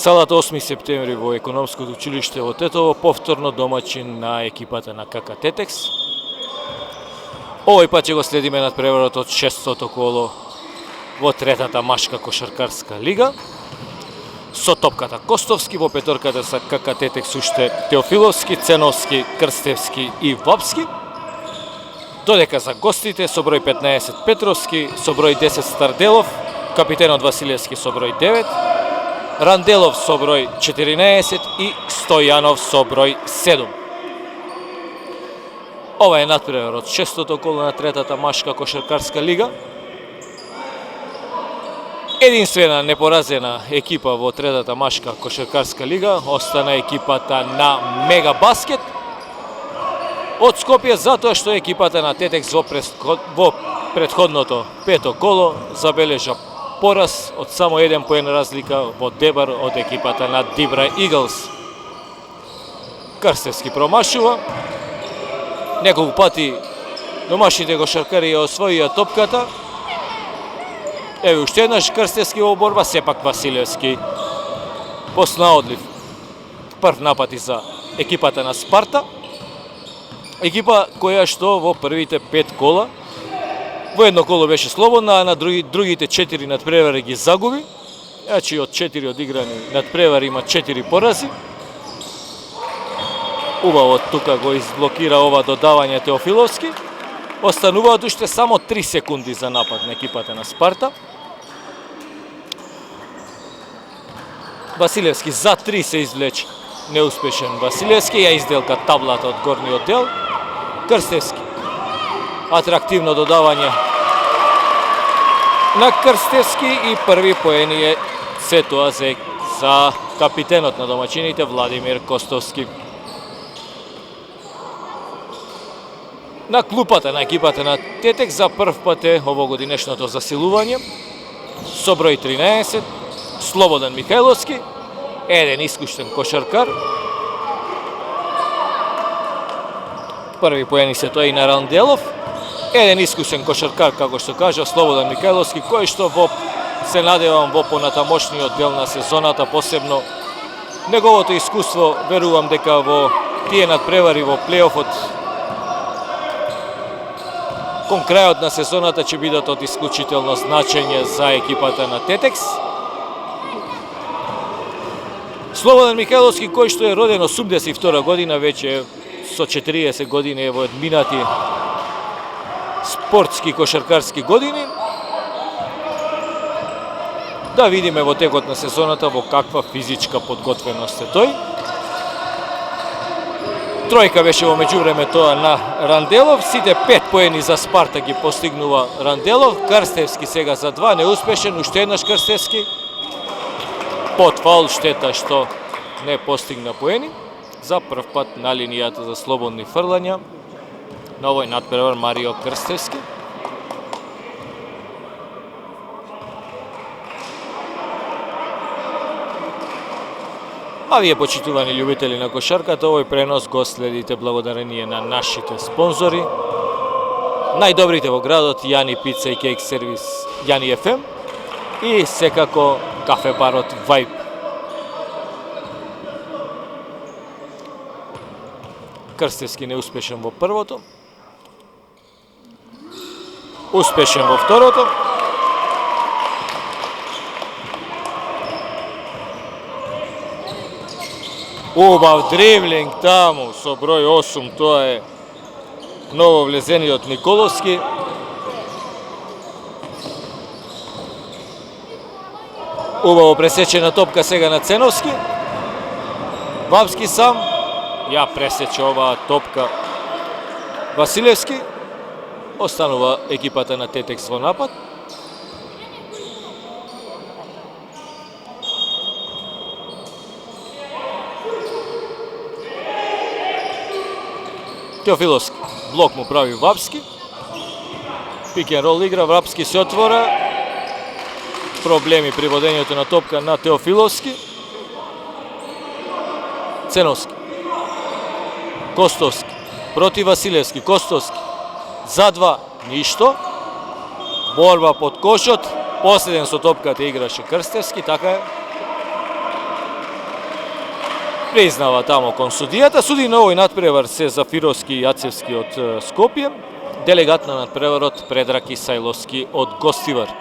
Салата 8 септември во економското училиште во Тетово, повторно домаќин на екипата на КК Тетекс. Овој пат ќе го следиме надпреварот од 600-то коло во третата машка кошаркарска лига. Со топката Костовски, во петорката са КК Тетекс уште Теофиловски, Ценовски, Крстевски и Вапски. Додека за гостите со број 15 Петровски, со број 10 Старделов, капитенот Василевски со број 9, Ранделов со број 14 и Стојанов со број 7. Ова е надпреварот 600-то коло на третата машка кошаркарска лига. Единствена непоразена екипа во третата машка кошаркарска лига остана екипата на Мега Баскет од Скопје, затоа што екипата на Тетекс во претходното пето коло забележа пораз од само 1 поен разлика во дебар од екипата на Дибра Иглс. Крстевски промашува. Неколку пати домашните кошаркари ја освоија топката. Еве уште еднаш Крстевски во борба, сепак Василевски посна одлив. Прв напад и за екипата на Спарта. Екипа која што во првите 5 кола во едно коло беше слободна, а на другите 4 надпревари ги загуби. Значи од 4 одиграни надпревари има 4 порази. Убаво тука го изблокира ова додавање Теофиловски. Остануваат уште само 3 секунди за напад на екипата на Спарта. Василевски за 3 се извлече. Неуспешен Василевски, ја изделка таблата од горниот дел. Крстевски. Атрактивно додавање на Крстевски и први поени е се тоа за капитенот на домаќините Владимир Костовски. На клупата на екипата на Тетекс за прв пат е овогодинешното засилување со број 13 Слободан Михајловски, еден искуштен кошаркар. Први поени се тоа и на Ранделов. Еден искусен кошаркар, како што кажа Слободан Михајловски, кој што се надевам во понатамошниот дел на сезоната, посебно неговото искуство, верувам дека во тие надпревари во плейофот кон крајот на сезоната ќе бидат од исклучително значење за екипата на Тетекс. Слободан Михајловски, кој што е роден 82 година, веќе со 40 години е во одминати спортски кошаркарски години. Да видиме во текот на сезоната во каква физичка подготвеност е тој. Тројка беше во меѓувреме тоа на Ранделов. Сите 5 поени за Спарта ги постигнува Ранделов. Крстевски сега за 2, неуспешен. Уште еднаш Крстевски. Под фаул, штета што не постигна поени. За прв пат на линијата за слободни фрлања на овој надпревар Марио Крстевски. А вие, почитувани љубители на кошарката, овој пренос го следите благодарение на нашите спонзори. Најдобрите во градот, Јани Пица и Кейк Сервис, Јани ФМ и секако кафе барот Вајб. Крстевски неуспешен во првото. Успешен во второто. Убав дриблинг таму со број 8, тоа е ново влезениот Николовски. Убаво пресечена топка сега на Ценовски. Вапски сам. Ја пресече оваа топка Василевски. Останува екипата на Тетекс во напад. Теофиловски. Блок му прави Вапски. Пик ен рол игра, Вапски се отвора. Проблеми при водењето на топка на Теофиловски. Ценовски. Костовски. Против Василевски. Костовски. За 2. Ништо. Борба под кошот. Последен со топката играше Крстевски, така е. Признава тамо кон судијата. Суди на овој надпревар се Зафировски и Јацевски од Скопје. Делегат на надпреварот Предраг Исајловски од Гостивар.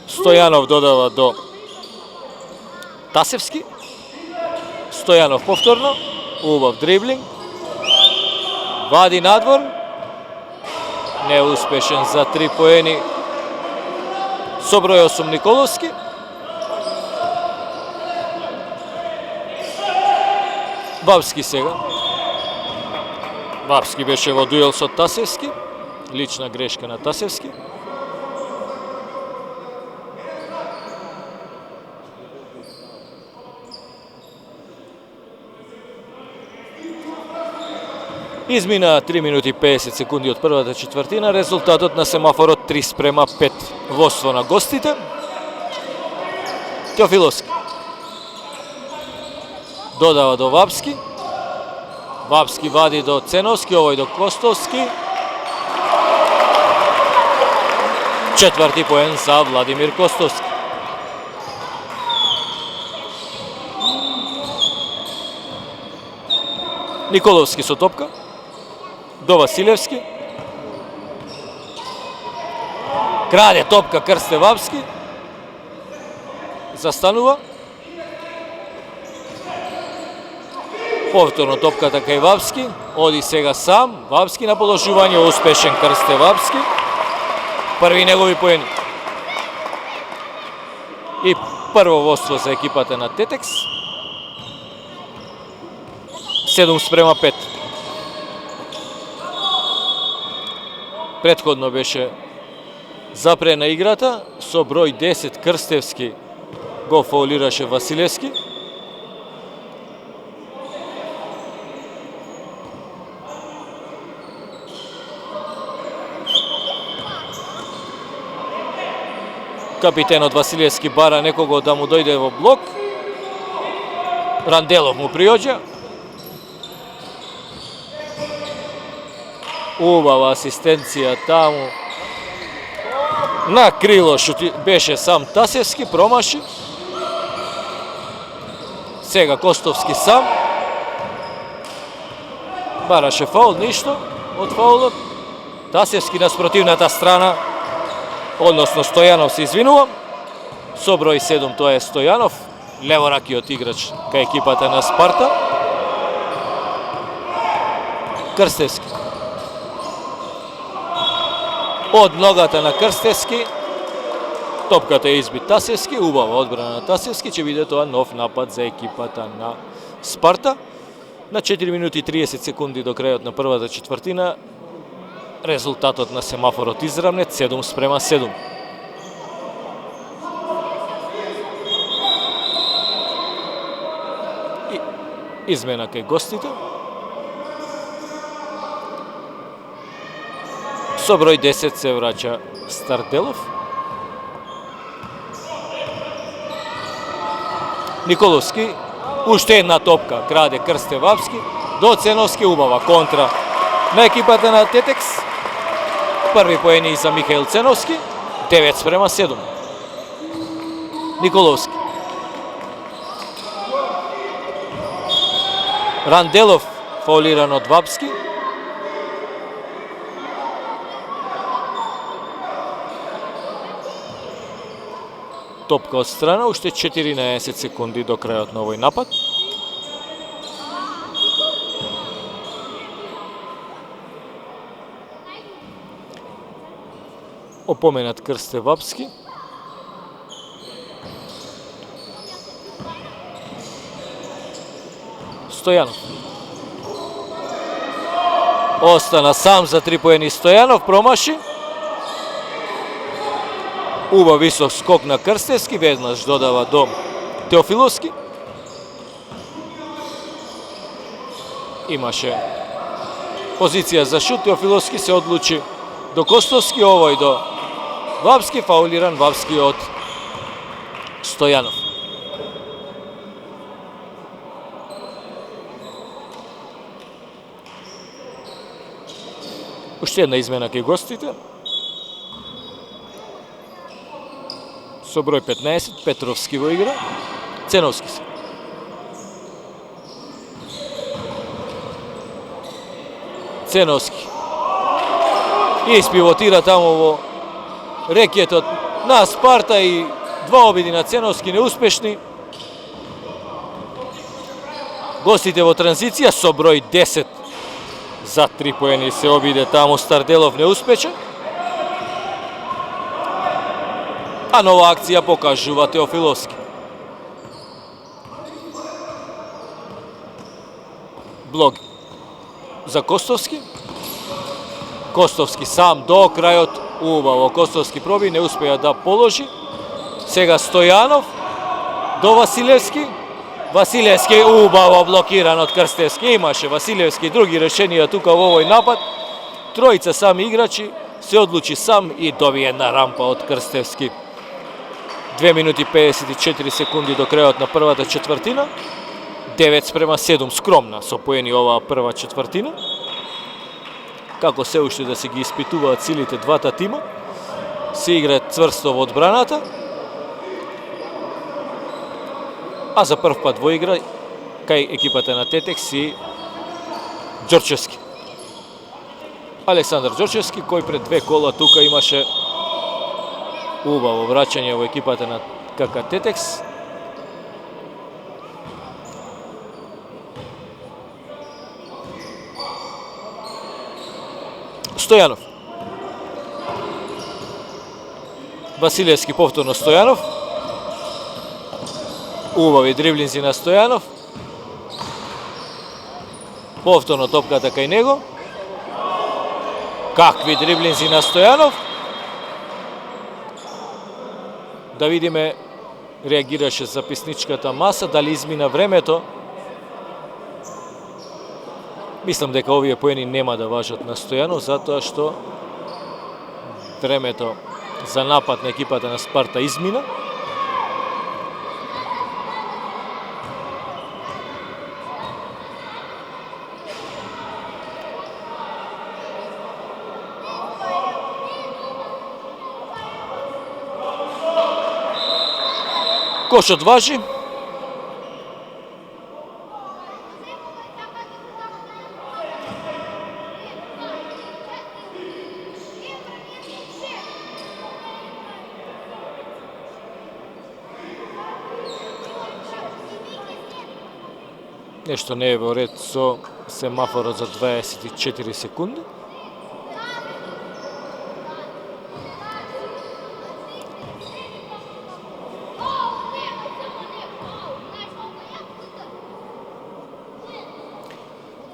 Стојанов додава до Тасевски. Стојанов повторно. Убав дриблинг. Вади надвор. Неуспешен за 3 поени. Со број 8 Николовски. Вапски сега. Вапски беше во дуел со Тасевски. Лична грешка на Тасевски. Измина 3 минути 50 секунди од првата четвртина. Резултатот на семафорот 3:5 воство на гостите. Теофиловски додава до Вапски. Вапски вади до Ценовски, овој до Костовски. Четврти поен за Владимир Костовски. Николовски со топка. До Василевски. Краде топка Крсте Вапски. Застанува. Повторно топката кај Вапски. Оди сега сам. Вапски на положување. Успешен Крсте Вапски. Први негови поени. И прво воство за екипата на Тетекс. 7:5. Претходно беше запрена играта, со број 10 Крстевски го фаулираше Василевски. Капитенот Василевски бара некого да му дојде во блок. Ранделов му приоѓа. Убава асистенција таму. На крило беше сам Тасевски, промаши. Сега Костовски сам. Бараше фаул, ништо од фаулот. Тасевски на спротивната страна, односно Стојанов се извинува. Со број 7 тоа е Стојанов, леворакиот играч кај екипата на Спарта. Крстевски. Од ногата на Крстевски, топката е избит Тасевски, убава одбрана на Тасевски, ќе биде тоа нов напад за екипата на Спарта. На 4 минути 30 секунди до крајот на првата четвртина, резултатот на семафорот изравнет 7:7. Измена кај гостите. Со број 10 се враќа Старделов. Николовски, уште една топка, краде Крсте Вапски, до Ценовски, убава контра на екипата на Тетекс. Први поени за Михаил Ценовски, 9:7. Николовски. Ранделов фаулиран од Вапски. Топка од страна, уште 14 секунди до крајот на овој напад. Опоменат Крсте Вапски. Стојанов. Остана сам за 3 поени Стојанов, промаши. Убав висок скок на Крстевски, веднаш додава до Теофиловски. Имаше позиција за шут, Теофиловски се одлучи до Костовски, овој до Вапски, фаулиран Вапски од Стојанов. Уште една измена кај гостите. со број 15, Петровски во игра. Ценовски се. Ценовски. И испивотира тамо во рекетот на Спарта и два обиди на Ценовски неуспешни. Гостите во транзиција со број 10 за 3 поени се обиде таму Старделов неуспешен. А нова акција покажува Теофиловски. Блок за Костовски. Костовски сам до крајот. Убаво, Костовски проби, не успеа да положи. Сега Стојанов до Василевски. Василевски убаво блокиран од Крстевски. Имаше Василевски други решенија тука во овој напад. Тројца сами играчи се одлучи сам и добие една рампа од Крстевски. 2 минути 54 секунди до крајот на првата четвртина. 9:7 скромна со поени оваа прва четвртина. Како се уште да се ги испитуваат силите двата тима. Се игра цврсто во одбраната. А за прв пат во игра кај екипата на Тетекс и Ѓорчевски. Александар Ѓорчевски, кој пред 2 кола тука имаше убаво враќање во екипата на КК Тетекс. Стојанов. Василевски повторно Стојанов. Убави дриблинзи на Стојанов. Повторно топката кај него. Какви дриблинзи на Стојанов. Да видиме, реагираше записничката маса, дали измина времето. Мислам дека овие поени нема да важат на Стојанов, затоа што времето за напад на екипата на Спарта измина. Кошот важи. Нешто не е во ред со семафорот за 24 секунди.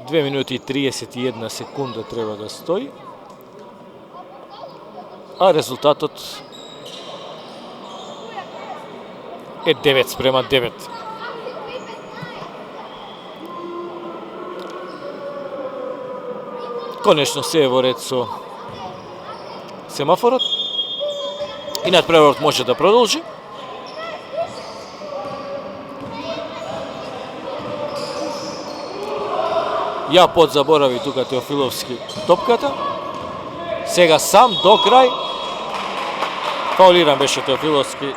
Две минути и 31 секунда треба да стои. А резултатот е 9:9. Конечно се е во ред со семафорот. И надпреварот може да продолжи. Ја подзаборави тука Теофиловски топката. Сега сам до крај. Фаулиран беше Теофиловски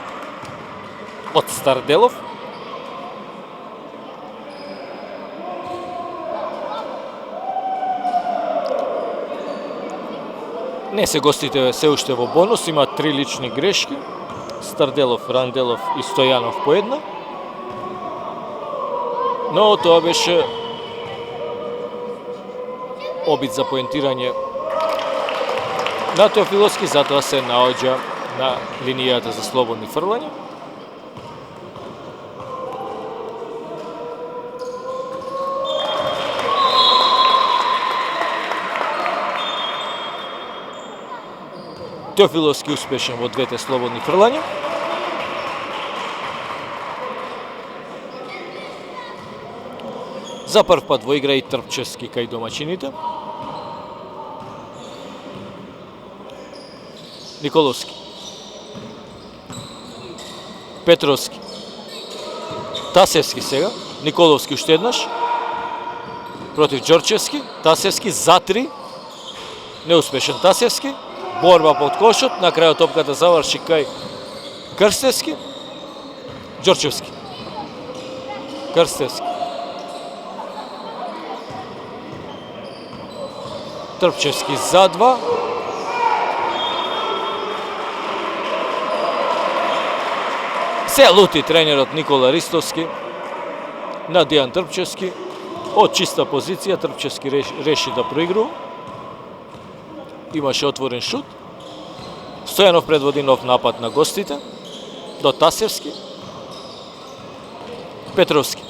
од Старделов. Не се гостите се уште во бонус, има 3 лични грешки. Старделов, Ранделов и Стојанов по една. Но тоа беше обид за поентирање на Теофиловски, затоа се наоѓа на линијата за слободни фрлања. Теофиловски успешен во двете слободни фрлања. За прв пат во игра и Трпчевски кај домачините. Николовски. Петровски. Тасевски сега. Николовски уште еднаш. Против Ѓорчевски. Тасевски за 3. Неуспешен Тасевски. Борба под кошот. На крајот топката заврши кај Крстевски, Ѓорчевски. Крстевски. Трпчевски за 2. Се лути тренерот Никола Ристовски на Дијан Трпчевски. Од чиста позиција Трпчевски реши да проигрува. Имаше отворен шут. Стојанов предводи нов напад на гостите. До Тасевски. Петровски.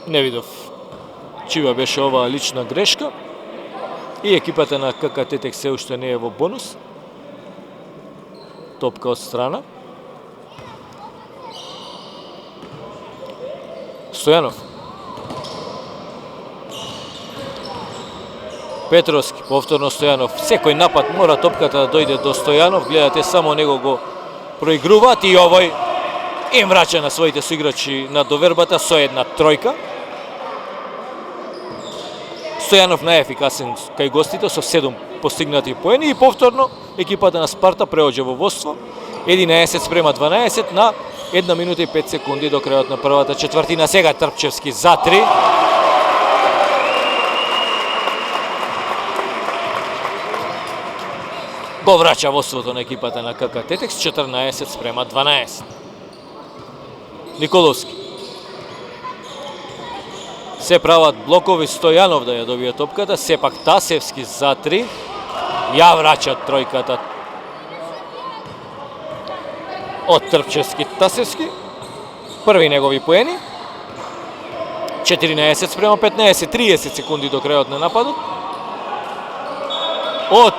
Не видов чива беше оваа лична грешка. И екипата на КК Тетекс се уште не е во бонус. Топка од страна. Стојанов. Петровски, повторно Стојанов. Секој напад мора топката да дојде до Стојанов. Гледате, само него го проигруваат и овој им врача на своите соиграчи на довербата со една тројка. Стојанов најефикасен кај гостите со 7 постигнати поени и повторно екипата на Спарта преоѓа во водство 11:12 на 1 минута и 5 секунди до крајот на првата четвртина. Сега Трпчевски за 3. Го врача водството на екипата на КК Тетекс 14:12. Николовски. Се прават блокови, Стојанов да ја добие топката, сепак Тасевски за 3. Ја врачат тројката од Трпчевски Тасевски. Први негови поени. 14:15, 30 секунди до крајот на нападот. Од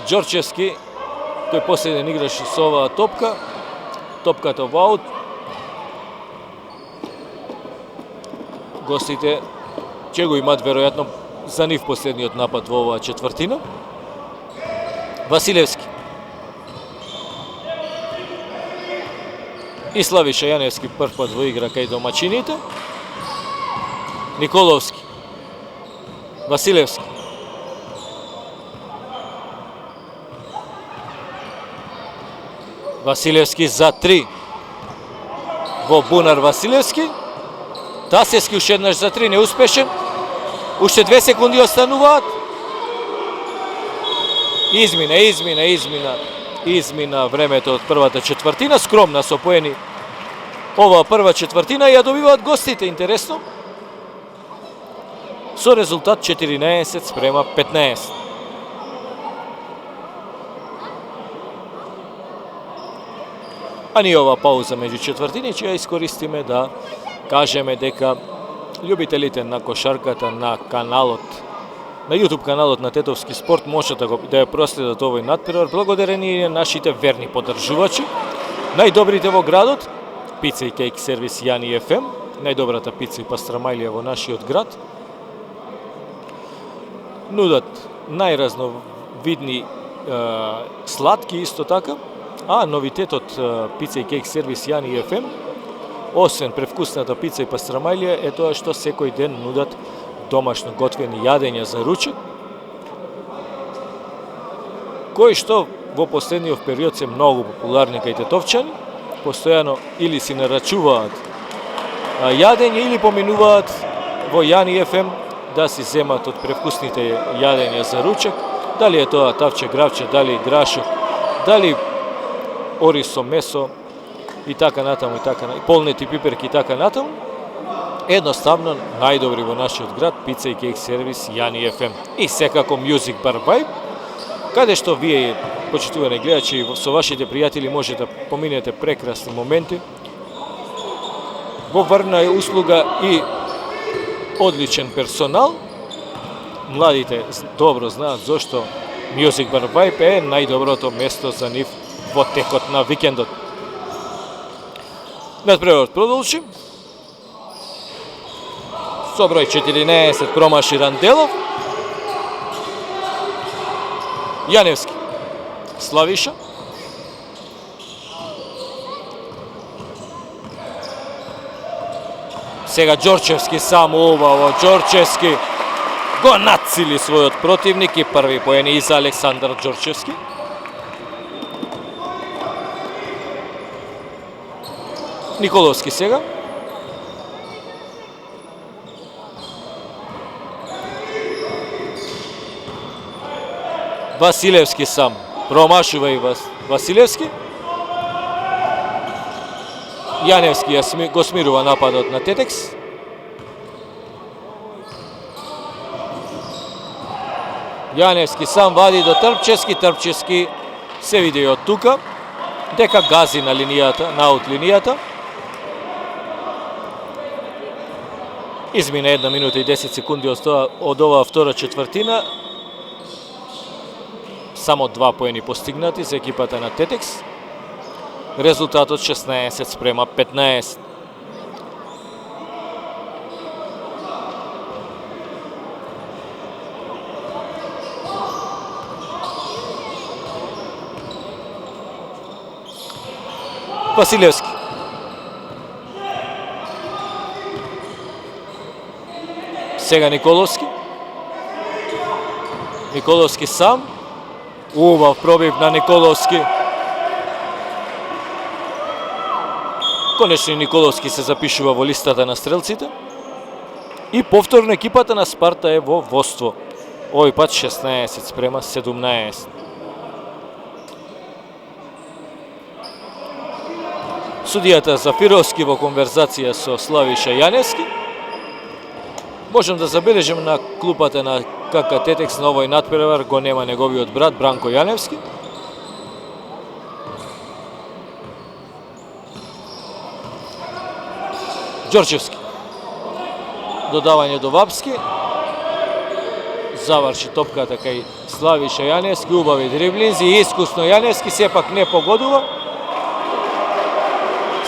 Ѓорчевски, кој последен играше со оваа топка. Топката во аут. Гостите ќе го имат веројатно за нив последниот напад во оваа четвртина. Василевски. И Славиша Јаневски прв пат во игра кај домачините. Николовски. Василевски. Василевски за 3. Во бунар Василевски. Тасевски уште еднаш за 3, неуспешен. Уште 2 секунди остануваат. Измина времето од првата четвртина. Скромна со поени оваа прва четвртина ја добиваат гостите, интересно. Со резултат 14:15. А ние оваа пауза меѓу четвртини ќе ја искористиме да кажеме дека љубителите на кошарката на каналот, на YouTube каналот на Тетовски спорт можат да ја проследат овој натпревар благодарение на нашите верни поддржувачи. Најдобрите во градот, пица и кейк сервис Јани ФМ, најдобрата пица и пастрамајлија во нашиот град. Нудат најразновидни сладки исто така, а новитетот пица и кейк сервис Јани ФМ, освен превкусната пица и пастрамајлија, е тоа што секој ден нудат домашно готвени јадења за ручек, кои што во последниот период се многу популарни кај тетовчани, постојано или си нарачуваат јадење или поминуваат во Јани ФМ да си земат од превкусните јадења за ручек, дали е тоа тавче гравче, дали грашок, дали ориз со месо и така натаму, и полнети пиперки и така натаму. Едноставно најдобри во нашиот град пица и кейк сервис Јани ФМ. И секако Music Bar Vibe, каде што вие, почитувани гледачи, со вашите пријатели може да поминете прекрасни моменти. Во Врна е услуга и одличен персонал. Младите добро знаат зошто Music Bar Vibe е најдоброто место за нив во текот на викендот. Надпреварот продолжи. Со број 14 промаши Ранделов. Јаневски. Славиша. Сега Ѓорчевски сам убаво, Ѓорчевски го нацили својот противник и први поен и за Александар Ѓорчевски. Николовски сега. Василевски сам. Промашува и Василевски. Јаневски го смирува нападот на Тетекс. Јаневски сам вади до Трпчевски, Трпчевски се види од тука дека гази на линијата, на аут линијата. Измина 1 минута и 10 секунди од оваа втора четвртина. Само 2 поени постигнати за екипата на Тетекс. Резултатот 16-15. Василевски. Сега Николовски. Николовски сам. Убав пробив на Николовски. Конечно Николовски се запишува во листата на стрелците. И повторно екипата на Спарта е во водство. Овој пат 16-17. Судијата Зафировски во конверзација со Славиша Јаневски. Можем да забележим на клупата на КК Тетекс на овој надпревар го нема неговиот брат Бранко Јаневски. Ѓорчевски. Додавање до Вапски. Заврши топката кај Славиша Јаневски, убави дриблинзи, искусно Јаневски сепак не погодува.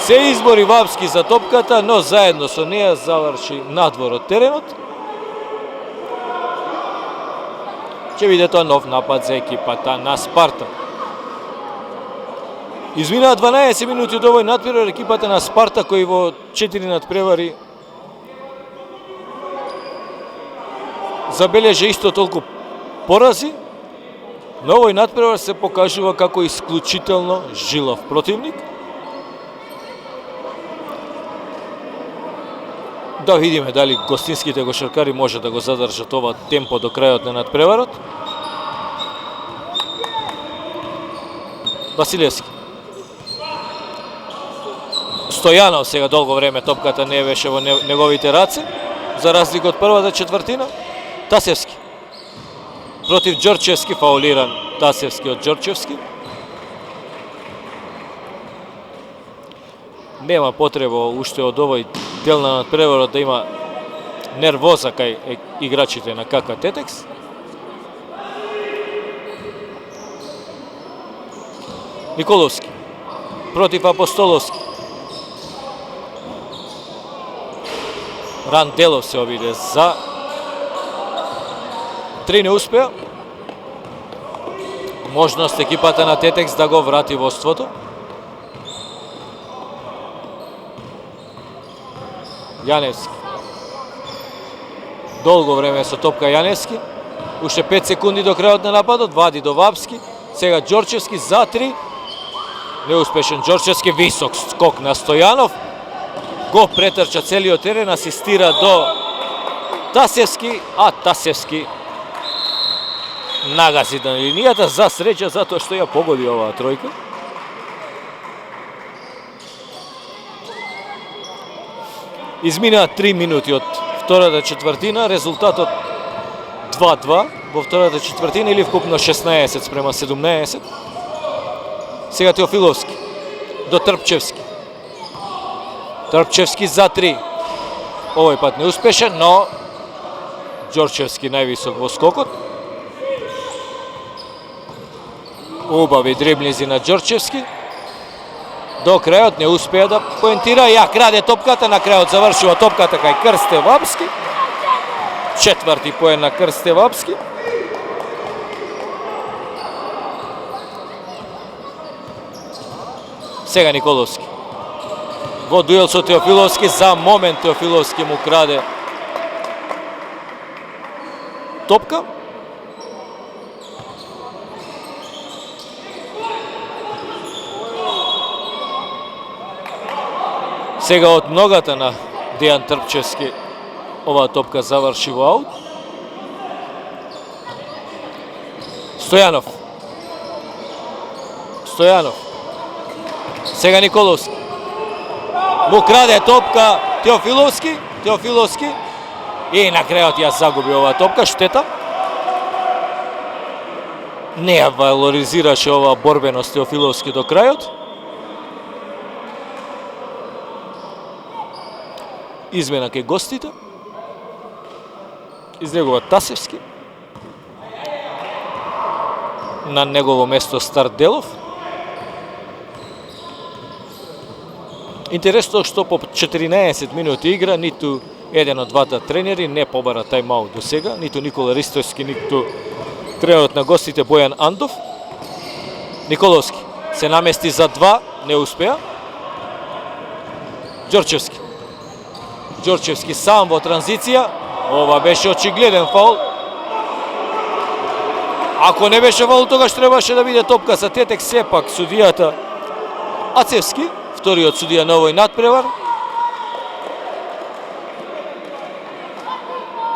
Се избори Вапски за топката, но заедно со неја заврши надвор од теренот. Ќе биде тоа нов напад за екипата на Спарта. Изминаа 12 минути од овој надпревар, екипата на Спарта кој во 4 надпревари забележа исто толку порази, но овој надпревар се покажува како исклучително жилав противник. Да видиме дали гостинските кошаркари може да го задржат ова темпо до крајот на надпреварот. Василевски. Стојанов сега долго време топката не беше во неговите раце, за разлика од првата четвртина. Тасевски. Против Ѓорчевски, фаулиран Тасевски од Ѓорчевски. Нема потреба уште од овој дел на надпреварот да има нервоза кај играчите на КК Тетекс. Николовски. Против Апостоловски. Ранделов се обиде за 3, не успеа. Можност екипата на Тетекс да го врати водството. Јаневски. Долго време со топка Јаневски. Уште 5 секунди до крајот на нападот. Вади до Вапски. Сега Ѓорчевски за 3. Неуспешен Ѓорчевски. Висок скок на Стојанов. Го претрча целиот терен, асистира до Тасевски, а Тасевски нагази на линијата, за среќа затоа што ја погоди оваа тројка. Изминаа 3 минути од втората четвртина, резултатот 2-2 во втората четвртина или вкупно 16-17. Сега Теофиловски до Трпчевски. Трпчевски за 3. Овој пат неуспешен, но Ѓорчевски највисок во скокот. Убави дриблинзи на Ѓорчевски. До крајот не успеа да поентира. Ја краде топката, на крајот завршува топката кај Крсте Вапски. Четврти поен на Крсте Вапски. Сега Николовски. во дуел со Теофиловски. За момент Теофиловски му краде топка. Сега од ногата на Дејан Трпчевски оваа топка заврши во аут. Стојанов. Сега Николовски. Му краде топка Теофиловски. И на крајот ја загуби оваа топка, штета. Не ја валоризираше оваа борбеност Теофиловски до крајот. Измена кај гостите. Излегува Тасевски. На негово место Старделов. Интересно што по 14 минути игра ниту еден од двата тренери не побара тајм-аут до сега, ниту Никола Ристојски, ниту тренерот на гостите Бојан Андов. Николовски се намести за 2, не успеа. Ѓорчевски сам во транзиција. Ова беше очигледен фаул. Ако не беше фаул, тогаш требаше да биде топка за Тетекс. Сепак судијата Ацевски, вториот судија на овој надпревар,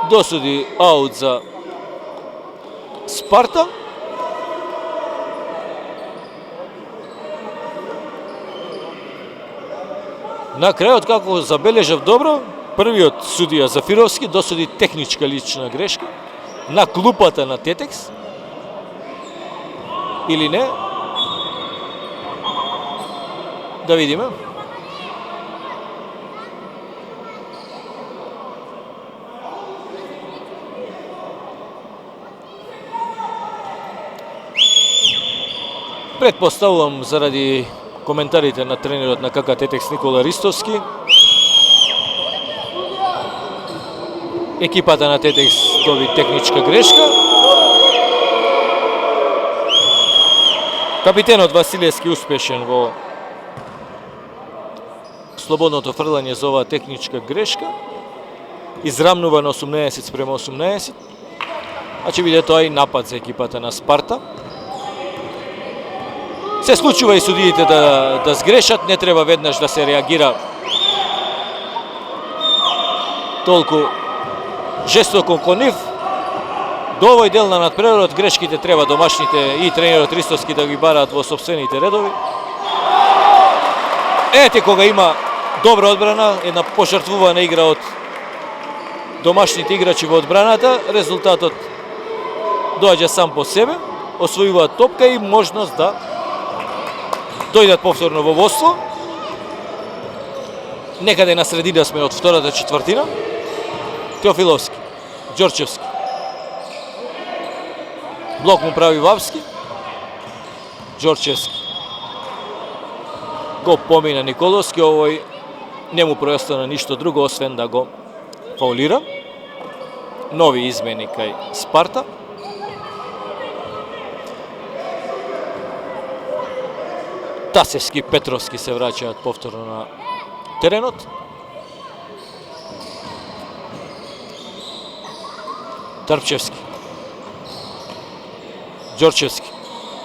досуди аут за Спарта. На крајот, како забележав добро, првиот судија Зафировски досуди техничка лична грешка на клупата на Тетекс. Или не? Да видиме. Предпоставувам заради коментарите на тренерот на КК Тетекс Никола Ристовски. Екипата на Тетекс доби техничка грешка. Капитенот Василевски успешен во слободното фрлање за оваа техничка грешка. Израмнува на 18:18. А ќе биде тоа и напад за екипата на Спарта. Се случува и судиите да сгрешат, не треба веднаш да се реагира толку жестоко кон нив. До овој дел на надпреварот грешките треба домашните и тренерот Ристовски да ги бараат во сопствените редови. Ете кога има добра одбрана, една пожртвувана игра од домашните играчи во одбраната, резултатот доаѓа сам по себе, освојуваат топка и можност да дојдат повторно во водство. Некаде на средина сме од втората четвртина. Теофиловски, Ѓорчевски. Блок му прави Вавски. Ѓорчевски. Го помина Николовски, овој не му преостана ништо друго освен да го фаулира. Нови измени кај Спарта. Тасевски, Петровски се враќаат повторно на теренот. Трпчевски. Ѓорчевски.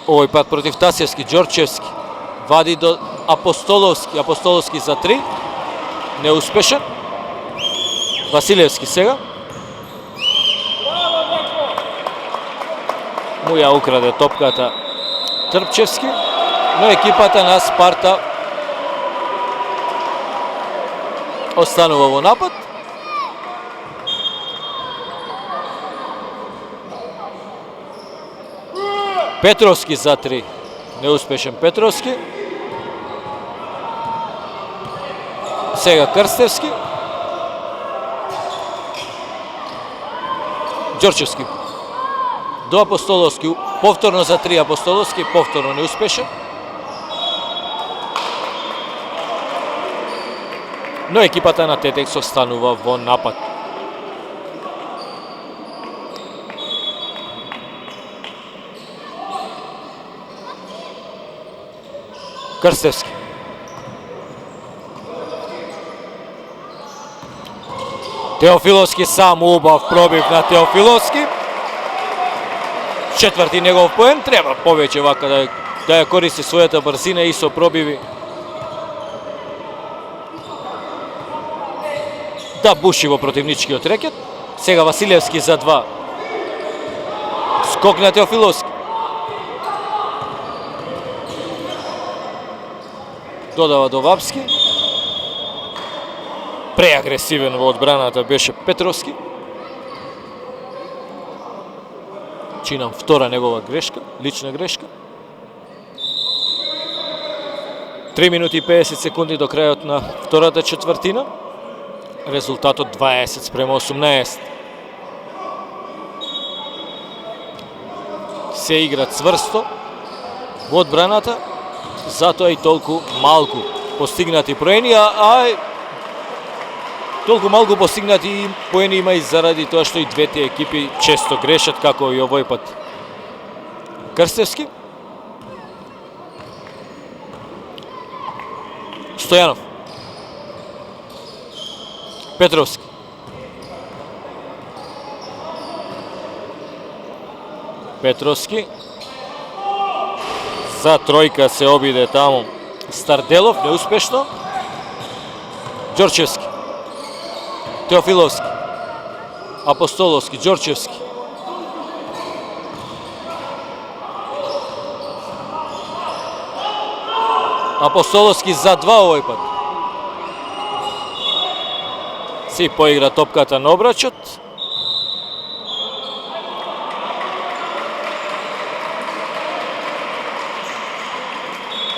Овој пат против Тасевски. Ѓорчевски. Вади до Апостоловски. Апостоловски за 3. Неуспешен. Василевски сега. Му ја украде топката Трпчевски. Но екипата на Спарта останува во напад. Петровски за 3. Неуспешен Петровски. Сега Крстевски. Ѓорчевски. До Апостоловски. Повторно за 3 Апостоловски. Повторно неуспешен. Но екипата на Тетекс останува во напад. Крстевски. Теофиловски сам убав пробив на Теофиловски. Четврти негов поен, треба повеќе вака да ја користи својата брзина и со пробиви. Да буши во противничкиот рекет. Сега Василевски за 2. Скок на Теофиловски. Додава до Вапски. Преагресивен во одбраната беше Петровски. Чинам втора негова грешка, лична грешка. 3 минути и 50 секунди до крајот на втората четвртина. Резултатот 20-18. Се игра цврсто во одбраната, затоа и толку малку постигнати поени, толку малку постигнати поени има и заради тоа што и двете екипи често грешат, како и овој пат Крстевски. Стојанов. Петровски. Петровски. За тројка се обиде таму Старделов, неуспешно. Ѓорчевски. Теофиловски. Апостоловски. Ѓорчевски. Апостоловски за 2 овој пат. Си поигра топката на обрачот.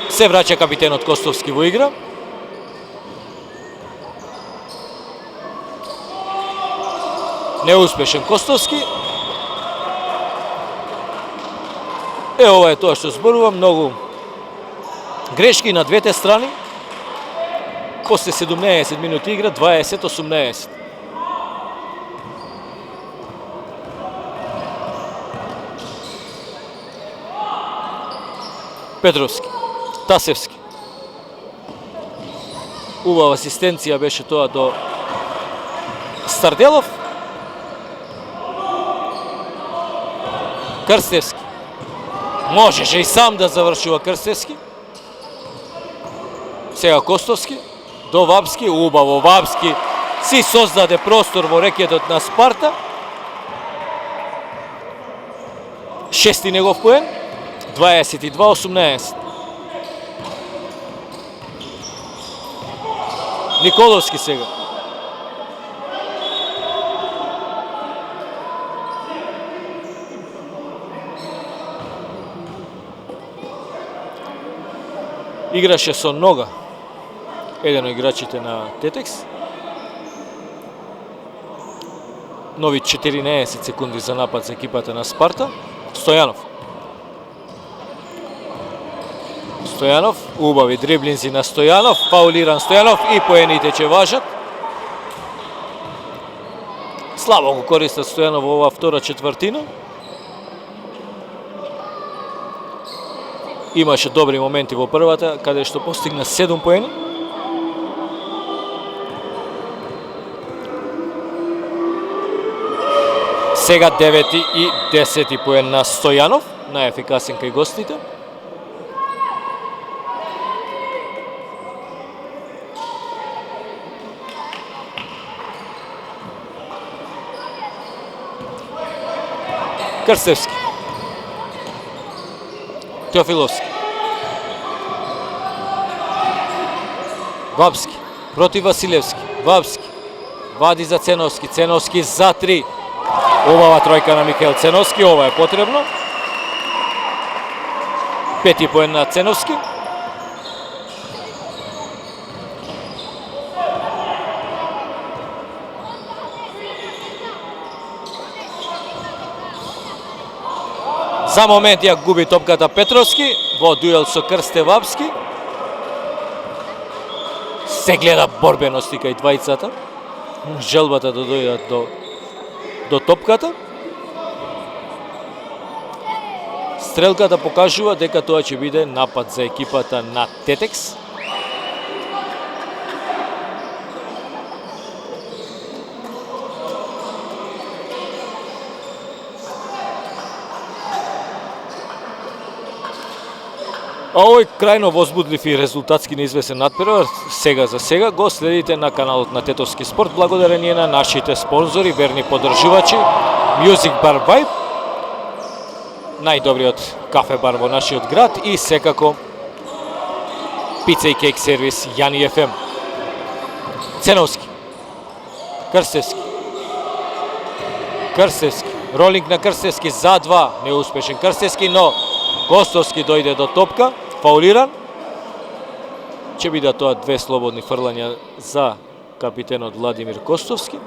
Се враќа капитенот Костовски во игра. Неуспешен Костовски. Ова е тоа што зборувам, многу грешки на двете страни. После 17 минути игра, 20-18. Петровски. Тасевски. Убава асистенција беше тоа до Старделов. Крстевски. Можеше и сам да завршува Крстевски. Сега Костовски. До Вапски. Убаво Вапски си создаде простор во рекетот на Спарта. Шести негов поен. 22-18. Николовски сега. Играше со нога еден од играчите на Тетекс. Нови 14 секунди за напад за екипата на Спарта. Стојанов. Стојанов, убави дриблинзи на Стојанов, фаулиран Стојанов и поените ќе важат. Слабо го користат Стојанов во оваа втора четвртина. Имаше добри моменти во првата, каде што постигна 7 поени. Сега 9 и 10 поен на Стојанов, најефикасен кај гостите. Крстевски. Теофиловски. Вапски. Против Василевски. Вапски. Вади за Ценовски. Ценовски за 3. Убава тројка на Михаил Ценовски. Ова е потребно. Пети поен на Ценовски. За момент ја губи топката Петровски во дуел со Крсте Вапски. Се гледа борбеност кај двајцата. Желбата да дојдат до топката. Стрелката покажува дека тоа ќе биде напад за екипата на Тетекс. А овој крајно возбудлив и резултатски неизвесен натпревар сега го следите на каналот на Тетовски спорт благодарение на нашите спонзори, верни поддржувачи Music Bar Vibe, најдобриот кафе бар во нашиот град и секако пица и кейк сервис Јани FM. Ценовски, Крстевски, ролинг на Крстевски за 2, неуспешен Крстевски, но Костовски дојде до топка, фаулиран. Ќе бидат тоа 2 слободни фрлања за капитенот Владимир Костовски.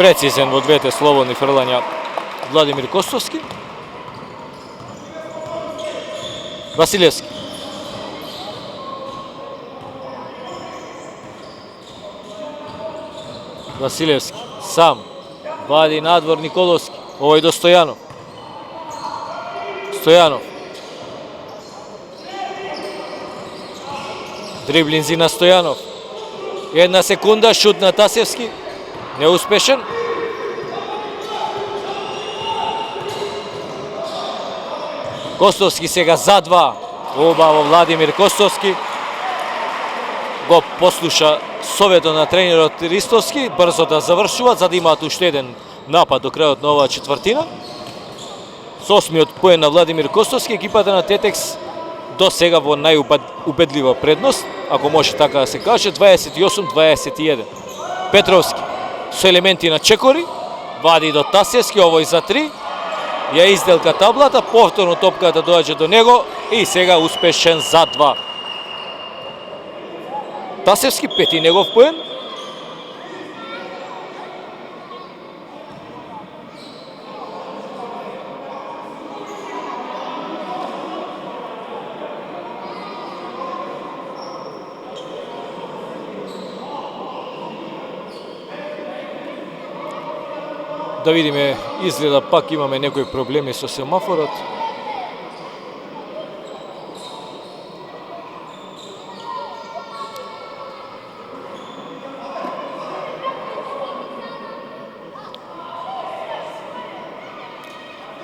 Прецизен во двете слободни фрлања Владимир Костовски. Василевски. Сам. Вади надвор Николовски. Овој до Стојанов. Дриблинзи на Стојанов. 1 секунда, шут на Тасевски. Неуспешен. Костовски сега за 2. Убаво Владимир Костовски. Го послуша советот на тренерот Ристовски, брзо да завршуваат, за да имаат уште еден напад до крајот на оваа четвртина. Со 8-миот поен на Владимир Костовски, екипата на Тетекс до сега во најубедлива предност, ако може така да се каже, 28-21. Петровски со елементи на чекори, вади до Тасевски, овој за 3, ја изделка таблата, повторно топката доаѓа до него и сега успешен за 2. Тасевски, пети негов поен. Да видиме, изгледа пак имаме некои проблеми со семафорот.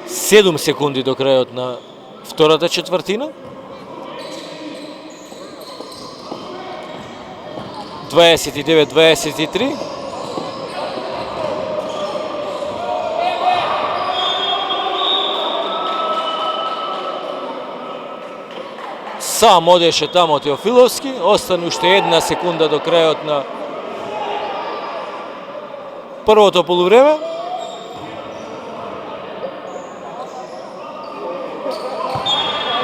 Седум секунди до крајот на втората четвртина. 29-23. Сам одеше тамо Теофиловски, остана уште 1 секунда до крајот на првото полувреме.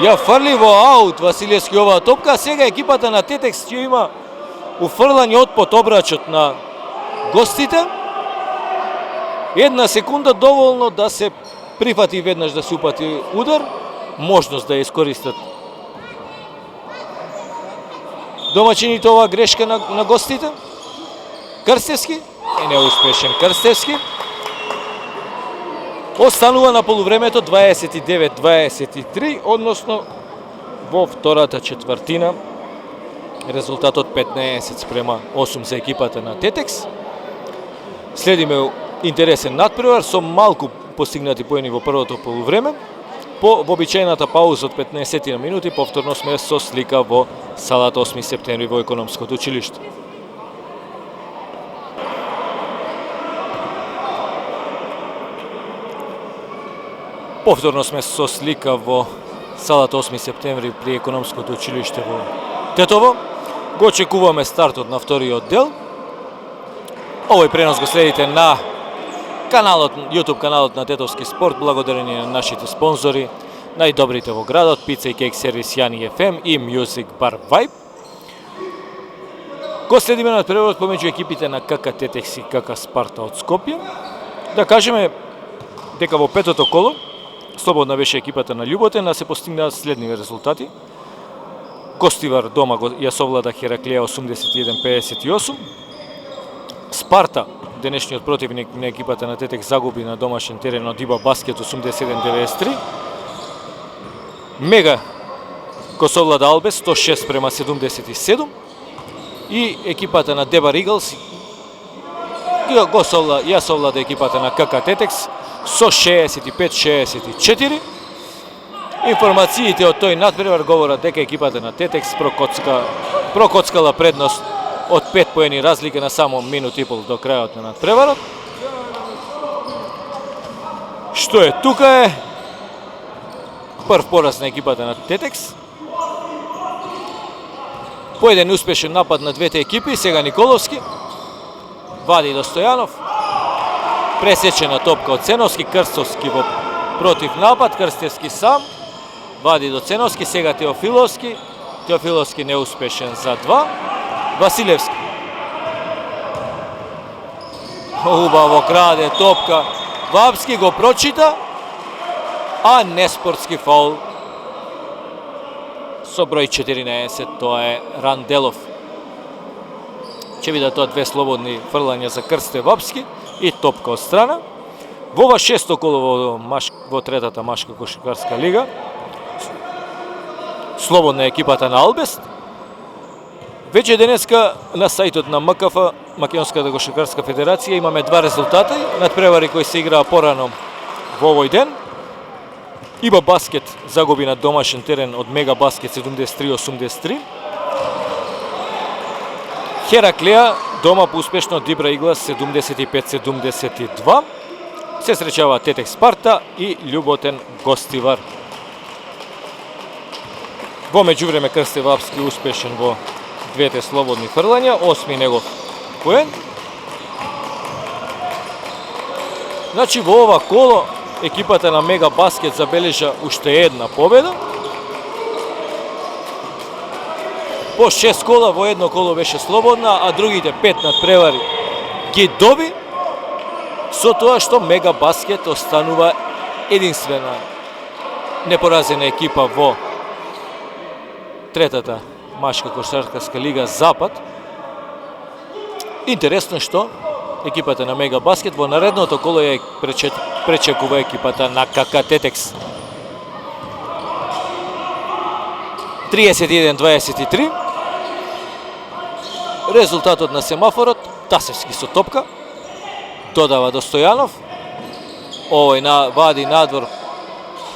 Ја фрли во аут Василевски оваа топка, сега екипата на Тетекс ќе има уфрлање од обрачот на гостите. 1 секунда доволно да се прифати веднаш да се упати удар, можност да ја искористат домаќините оваа грешка на гостите. Крстевски е неуспешен Крстевски. Останува на полувремето 29-23, односно во втората четвртина резултатот 15-8 за екипата на Тетекс. Следиме интересен натпревар со малку постигнати поени во првото полувреме. По вообичаената пауза од 15 минути повторно сме со слика во салата 8 септември во економското училиште. Повторно сме со слика во салата 8 септември при економското училиште во Тетово. Го очекуваме стартот на вториот дел. Овој пренос го следите на YouTube каналот на Тетовски спорт, благодарение на нашите спонзори, најдобрите во градот, пица и кейк сервис Јани FM и Music Bar Vibe. Го следиме на преводот помеѓу екипите на КК Тетекс и КК Спарта од Скопје. Да кажеме дека во петото коло слободна беше екипата на Љуботен, да се постигнаат следниви резултати. Костивар дома ја совлада Хераклеја 81-58. Спарта денешниот противник на екипата на Тетекс загуби на домашен терен од Иба Баскет 87-93. Мега го совлада Албес 106-77 и екипата на Дебар Иглс ја совлада екипата на КК Тетекс со 65-64. Информациите од тој надпревар говорат дека екипата на Тетекс прокоцкала предност од 5 поени разлика на само минут и пол до крајот на надпреварот. Што е тука е прв пораз на екипата на Тетекс. По еден успешен напад на двете екипи, сега Николовски вади до Стојанов. Пресечена топка од Ценовски, Крстовски во против напад, Крстевски сам вади до Ценовски, сега Теофиловски. Теофиловски неуспешен за 2. Василевски. Убаво краде топка. Вапски го прочита, а неспортски фаул со број 14, тоа е Ранделов. Ќе видат тоа две слободни фрлања за Крсте Вапски и топка од страна. Во ова шесто коло во третата машка кошаркарска лига, слободна екипата на Албест. Веќе денеска на сајтот на МКФ, Македонската кошаркарска федерација, имаме два резултати, надпревари кои се играа порано во овој ден. Иба Баскет загуби на домашен терен од Мега Баскет 73-83. Хераклеа дома по успешно од Дибра Иглас 75-72. Се среќава Тетекс Спарта и Љуботен Гостивар. Во меѓувреме Крсте Вапски успешен во двете слободни фрлања, 8 негов поен. Значи во ова коло екипата на Мега Баскет забележа уште една победа. По 6 кола во едно коло беше слободна, а другите 5 надпревари ги доби, со тоа што Мега Баскет останува единствена непоразена екипа во третата машка кошаркарска лига Запад. Интересно што екипата на Мега Баскет во наредното коло ја пречекува екипата на КК Тетекс. 31-23. Резултатот на семафорот, Тасевски со топка, додава до Стојанов. Овој вади надвор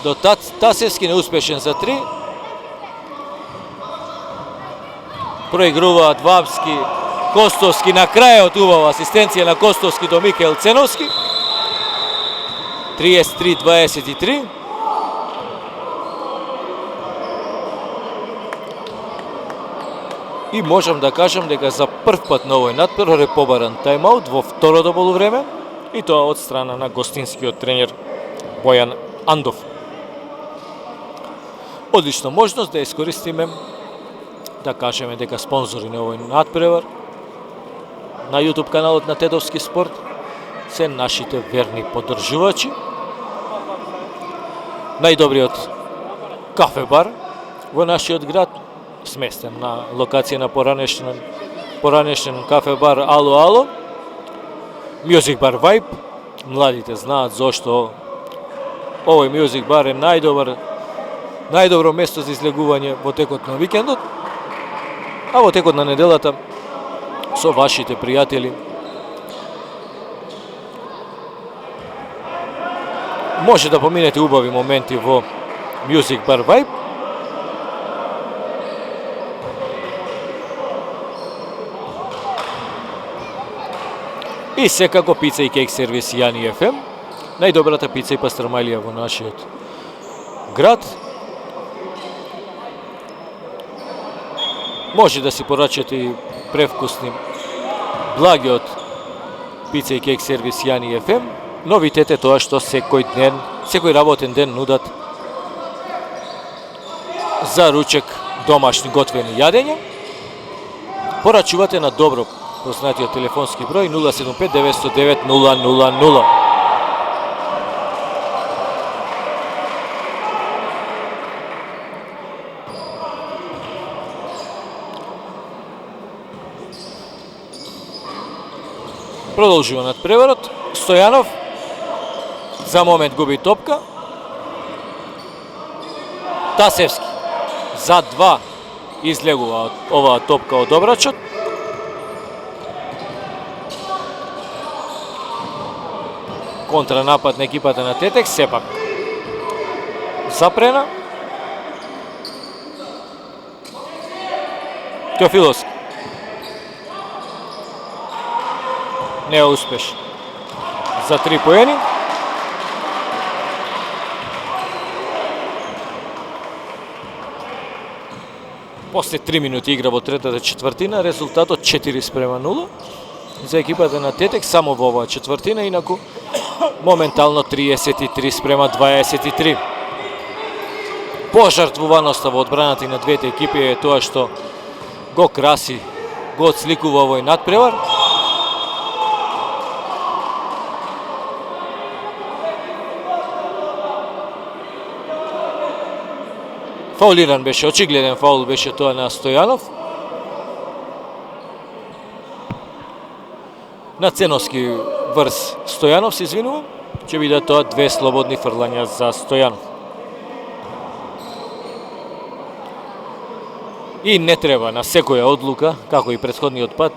до Тасевски, неуспешен за 3. Проигруваат Вапски, Костовски, на крајот убава асистенција на Костовски до Микел Ценовски. 33-23. И можам да кажам дека за прв пат на овој надпревар е побаран тајмаут во второто полувреме, и тоа од страна на гостинскиот тренер Бојан Андов. Одлична можност да искористиме да кажеме дека спонзори на овој надпревар на YouTube каналот на Тетовски спорт се нашите верни поддржувачи. Најдобриот кафе-бар во нашиот град, сместен на локација на поранешен кафе-бар Ало Ало. Music Bar Vibe. Младите знаат зошто овој Music Bar е најдобро место за излегување во текот на викендот, а во текот на неделата со вашите пријатели може да поминете убави моменти во Music Bar Vibe. И секако пица и кейк сервис Јани ФМ, најдобрата пица и пастрмајлија во нашиот град. Може да си порачате и превкусни благи од пица и кейк сервис Јани ФМ. Новитет е тоа што секој работен ден нудат за ручек домашни готвени јадења. Порачувате на добро познатиот телефонски број 075 909 000. Продолжува надпреварот. Стојанов за момент губи топка. Тасевски за 2 излегува оваа топка од обрачот. Контранапад на екипата на Тетекс, сепак запрена. Теофиловски не успешен за 3 поени. После 3 минути игра во третата четвртина, резултатот 4:0 за екипата на Тетекс само во оваа четвртина, инаку моментално 33:23. Пожртвуваноста во одбраната и на двете екипи е тоа што го краси, го отсликува овој надпревар. Фаулиран беше, очигледен фаул беше тоа на Стојанов. На Ценовски врз Стојанов, се извинувам, ќе бидат тоа 2 слободни фрлања за Стојанов. И не треба на секоја одлука, како и претходниот пат,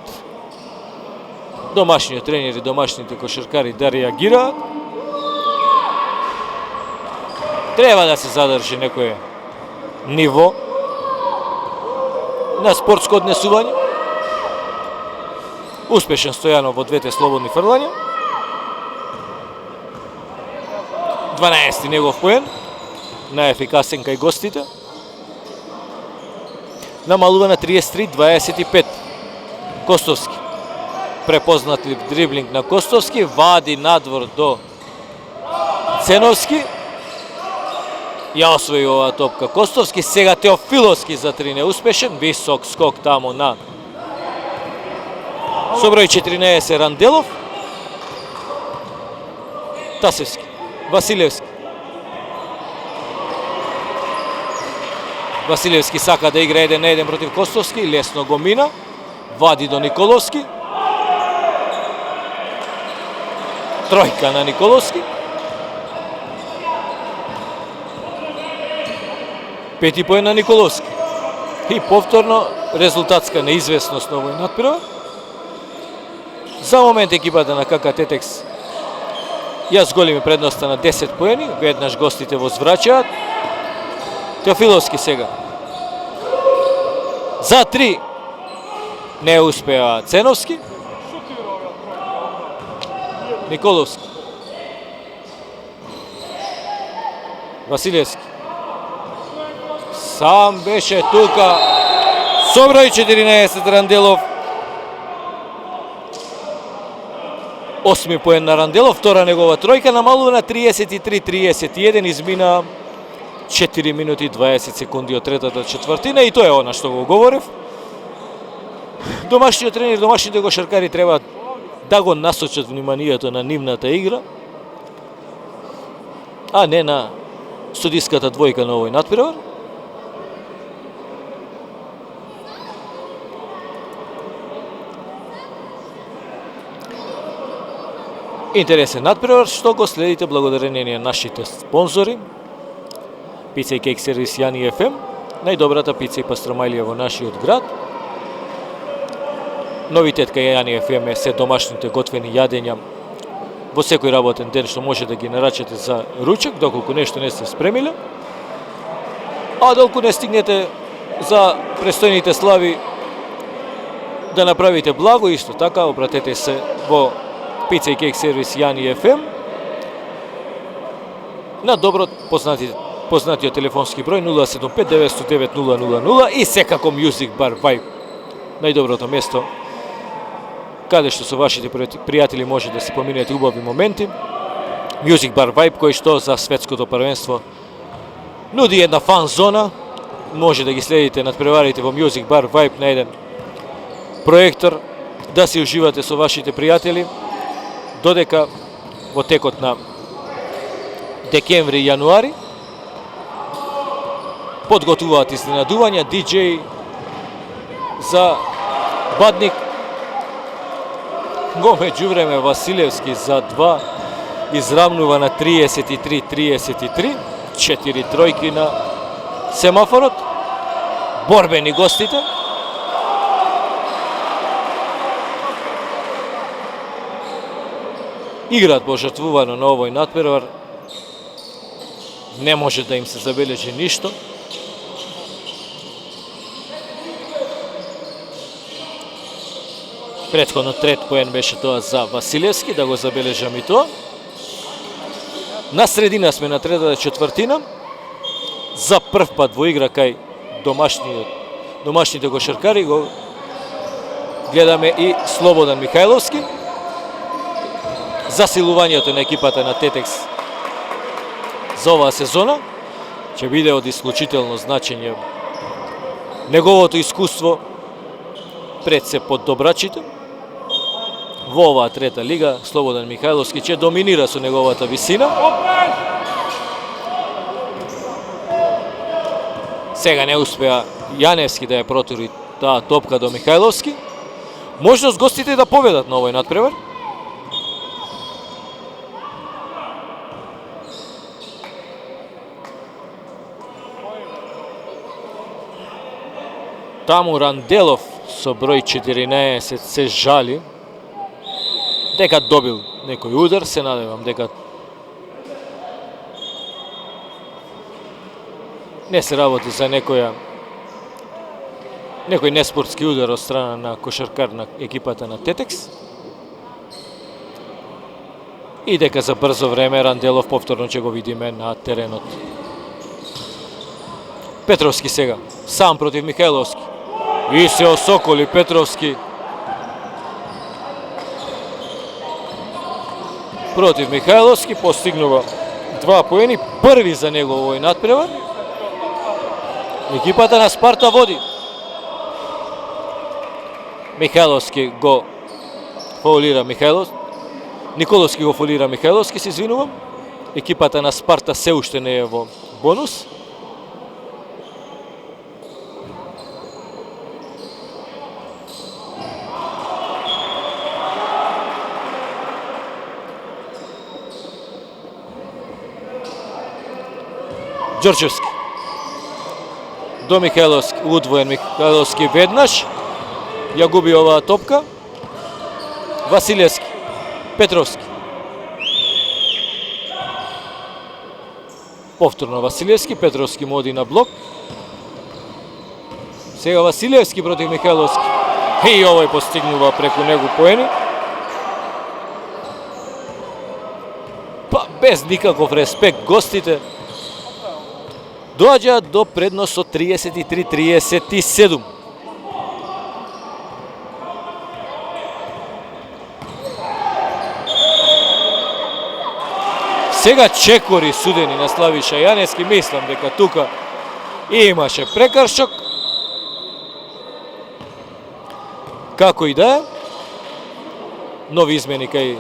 домашниот тренер и домашните кошаркари да реагираат. Треба да се задржи некое ниво на спортско однесување. Успешен Стојанов во двете слободни фрлања. 12 негов поен, најефикасен кај гостите. Намалува на 33:25. Костовски. Препознатлив дриблинг на Костовски, вади надвор до Ценовски. Ја освои оваа топка Костовски, сега Теофиловски за 3 неуспешен, висок скок таму на со број 14 Ранделов. Тасевски, Василевски. Василевски сака да игра 1-1 против Костовски, лесно го мина, вади до Николовски. Тројка на Николовски. 5 поен на Николовски. И повторно резултатска неизвестност на овој надпревар. За момент екипата на КК Тетекс ја зголеми предноста на 10 поени, веднаш гостите возвраќаат. Теофиловски сега. За 3 не успеа Ценовски. Николовски. Василевски. Сам беше тука. Со број 14 Ранделов. 8 поен на Ранделов, втора негова тројка, намалува на 33:31, измина 4 минути и 20 секунди од третата четвртина и тоа е она што го говорев. Домашниот тренер, домашните кошаркари треба да го насочат вниманието на нивната игра, а не на судиската двојка на овој надпревар. Интересен надпревар што го следите благодарение на нашите спонзори. Пица и кейк сервис Јани FM, најдобрата пица и пастрамајлија во нашиот град. Новитет кај Јани FM е се домашните готвени јадења во секој работен ден што може да ги нарачате за ручек, доколку нешто не сте спремиле. А доколку не стигнете за престојните слави да направите благо, исто така обратете се во Пица и кейк сервис Јани FM на добро познатиот телефонски број 075-909-000 и секако Music Bar Vibe, најдоброто место каде што со вашите пријатели може да се поминете убави моменти. Music Bar Vibe, кој што за светското првенство нуди една фан зона, може да ги следите надпреварите во Music Bar Vibe на еден проектор, да се уживате со вашите пријатели, додека во текот на декември и јануари подготвуваат изненадувања, диџеј за Бадник, Го меѓувреме Василевски за 2 изравнува на 33-33, 4 тројки на семафорот. Борбени гостите. Играат пожртвувано на овој натпревар. Не може да им се забележи ништо. Претходно трет поен беше тоа за Василевски, да го забележам и тоа. На средина сме на третата четвртина. За прв пат во игра кај домашните кошаркари го гледаме и Слободан Михајловски. Засилувањето на екипата на Тетекс за оваа сезона ќе биде од исклучително значење. Неговото искуство пред се под добрачите. Во оваа трета лига Слободан Михајловски ќе доминира со неговата висина. Сега не успеа Јаневски да ја протури таа топка до Михајловски. Можност гостите да победат на овој натпревар. Таму Ранделов со број 14 се жали дека добил некој удар. Се надевам дека не се работи за некој неспортски удар од страна на кошаркар на екипата на Тетекс. И дека за брзо време Ранделов повторно ќе го видиме на теренот. Петровски сега, сам против Михајловски. И се осоколи Петровски против Михајловски, постигнува 2 поени, први за него овој натпревар. Екипата на Спарта води. Михајловски го фаулира Николовски го фаулира Михајловски, се извинувам. Екипата на Спарта се уште не е во бонус. Ѓорчевски до Михајловски, удвоен Михајловски веднаш, ја губи оваа топка. Василевски, Петровски. Повторно Василевски, Петровски му оди на блок. Сега Василевски против Михајловски. И овој постигнува преку него поени. Па без никаков респект гостите доаѓаат до предност со 33-37. Сега чекори судени на Славиша Јаневски, мислам дека тука имаше прекршок. Како и да е, нови измени кај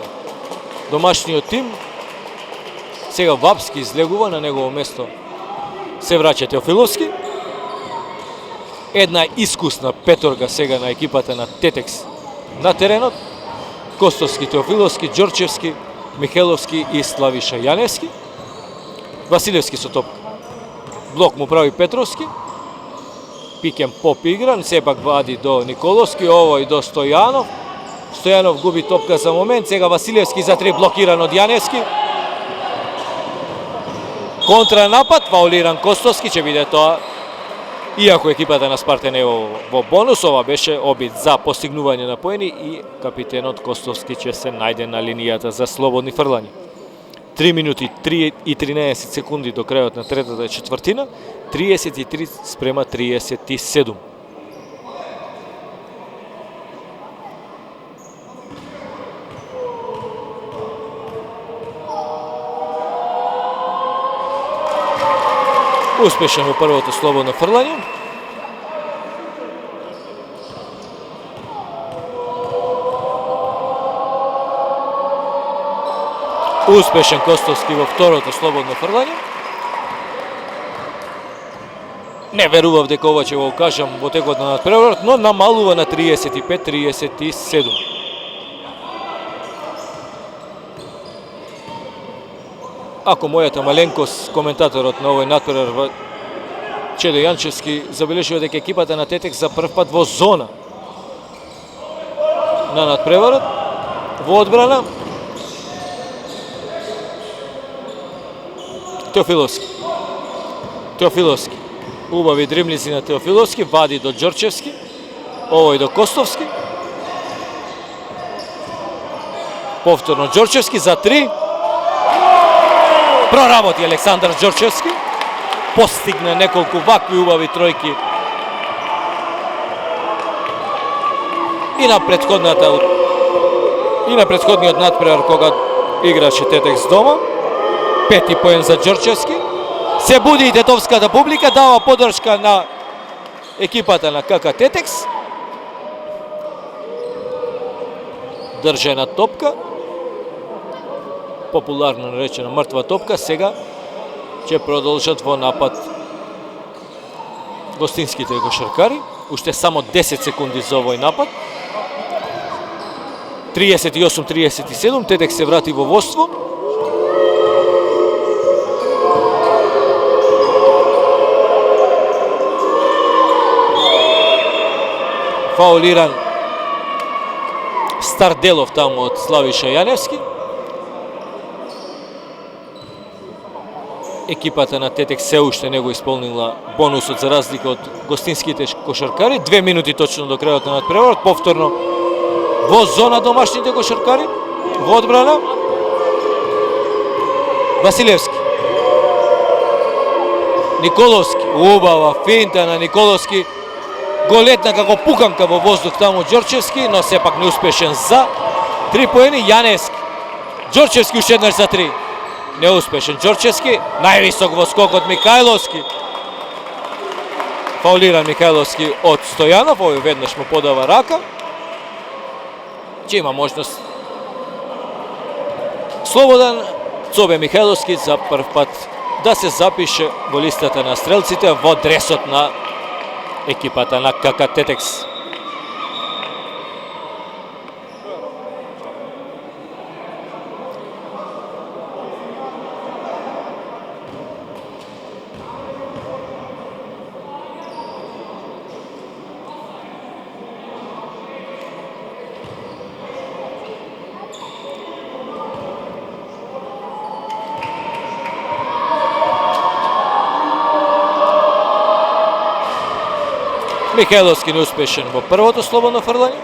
домашниот тим. Сега Вапски излегува, на негово место се враќа Теофиловски. Една искусна петорка сега на екипата на Тетекс на теренот. Костовски, Теофиловски, Ѓорчевски, Михајловски и Славиша Јаневски. Василевски со топка. Блок му прави Петровски. Пикен поп игран, сепак вади до Николовски, овој до Стојанов. Стојанов губи топка за момент, сега Василевски за 3 блокиран од Јаневски. Контранапад, фаулиран Костовски, ќе биде тоа. Иако екипата на Спарта не е во бонус, ова беше обид за постигнување на поени и капитенот Костовски ќе се најде на линијата за слободни фрлања. 3 минути и 13 секунди до крајот на третата четвртина, 33 спрема 37. Успешен во првото слободно фрлање. Успешен Костовски во второто слободно фрлање. Не верував дека ова ќе го кажам во текот на надпреварот, но намалува на 35-37. ако мојата маленкост, коментаторот на овој натпревар Чедо Јанчевски забележува дека екипата на Тетекс за прв пат во зона на натпреварот, во одбрана. Теофиловски. Убави дримлици на Теофиловски, вади до Ѓорчевски, овој до Костовски. Повторно Ѓорчевски за 3. Проработи Александар Ѓорчевски. Постигна неколку вакви убави тројки. И на претходниот натпревар кога играше Тетекс дома. 5 поен за Ѓорчевски. Се буди и тетовската публика, дава подршка на екипата на КК Тетекс. Држена топка. Популарно наречена мртва топка. Сега ќе продолжат во напад гостинските кошаркари. Уште само 10 секунди за овој напад. 38-37, Тетекс се врати во водство. Фаулиран Старделов таму од Славиша Јаневски. Екипата на Тетекс се уште не го исполнила бонусот за разлика од гостинските кошаркари. 2 минути точно до крајот на надпреварот. Повторно во зона домашните кошаркари. Во одбрана Василевски. Николовски. Убава финта на Николовски. Голетна како пуканка во воздух таму Ѓорчевски, но сепак неуспешен за 3 поени. Јаневски. Ѓорчевски уште еднаш за 3. Неуспешен Ѓорчевски. Највисок во скокот Михајловски. Фаулиран Михајловски од Стојанов. Овој веднаш му подава рака. Ќе има можност Слободан Цобе Михајловски за прв пат да се запише во листата на стрелците во дресот на екипата на КК Тетекс. Михајловски неуспешен во првото слободно фрлање.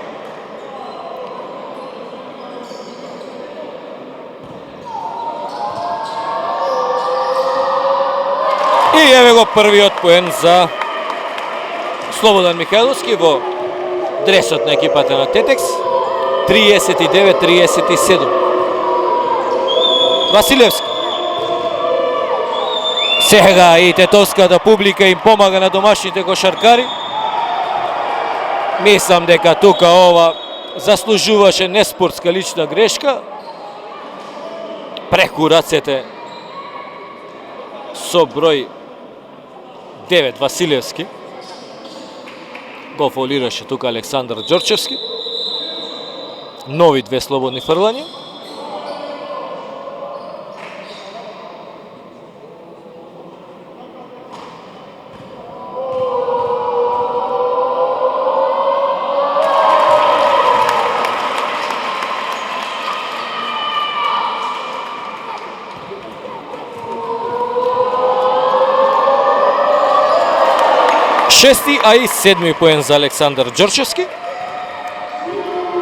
И еве го првиот поен за Слободан Михајловски во дресот на екипата на Тетекс. 39-37. Василевски. Сега и тетовската публика им помага на домашните кошаркари. Мислам дека тука ова заслужуваше неспортска лична грешка. Преку рацете со број 9 Василевски. Го фаулираше тука Александар Ѓорчевски. Нови 2 слободни фрлања. Шести, а и 7 поен за Александар Ѓорчевски.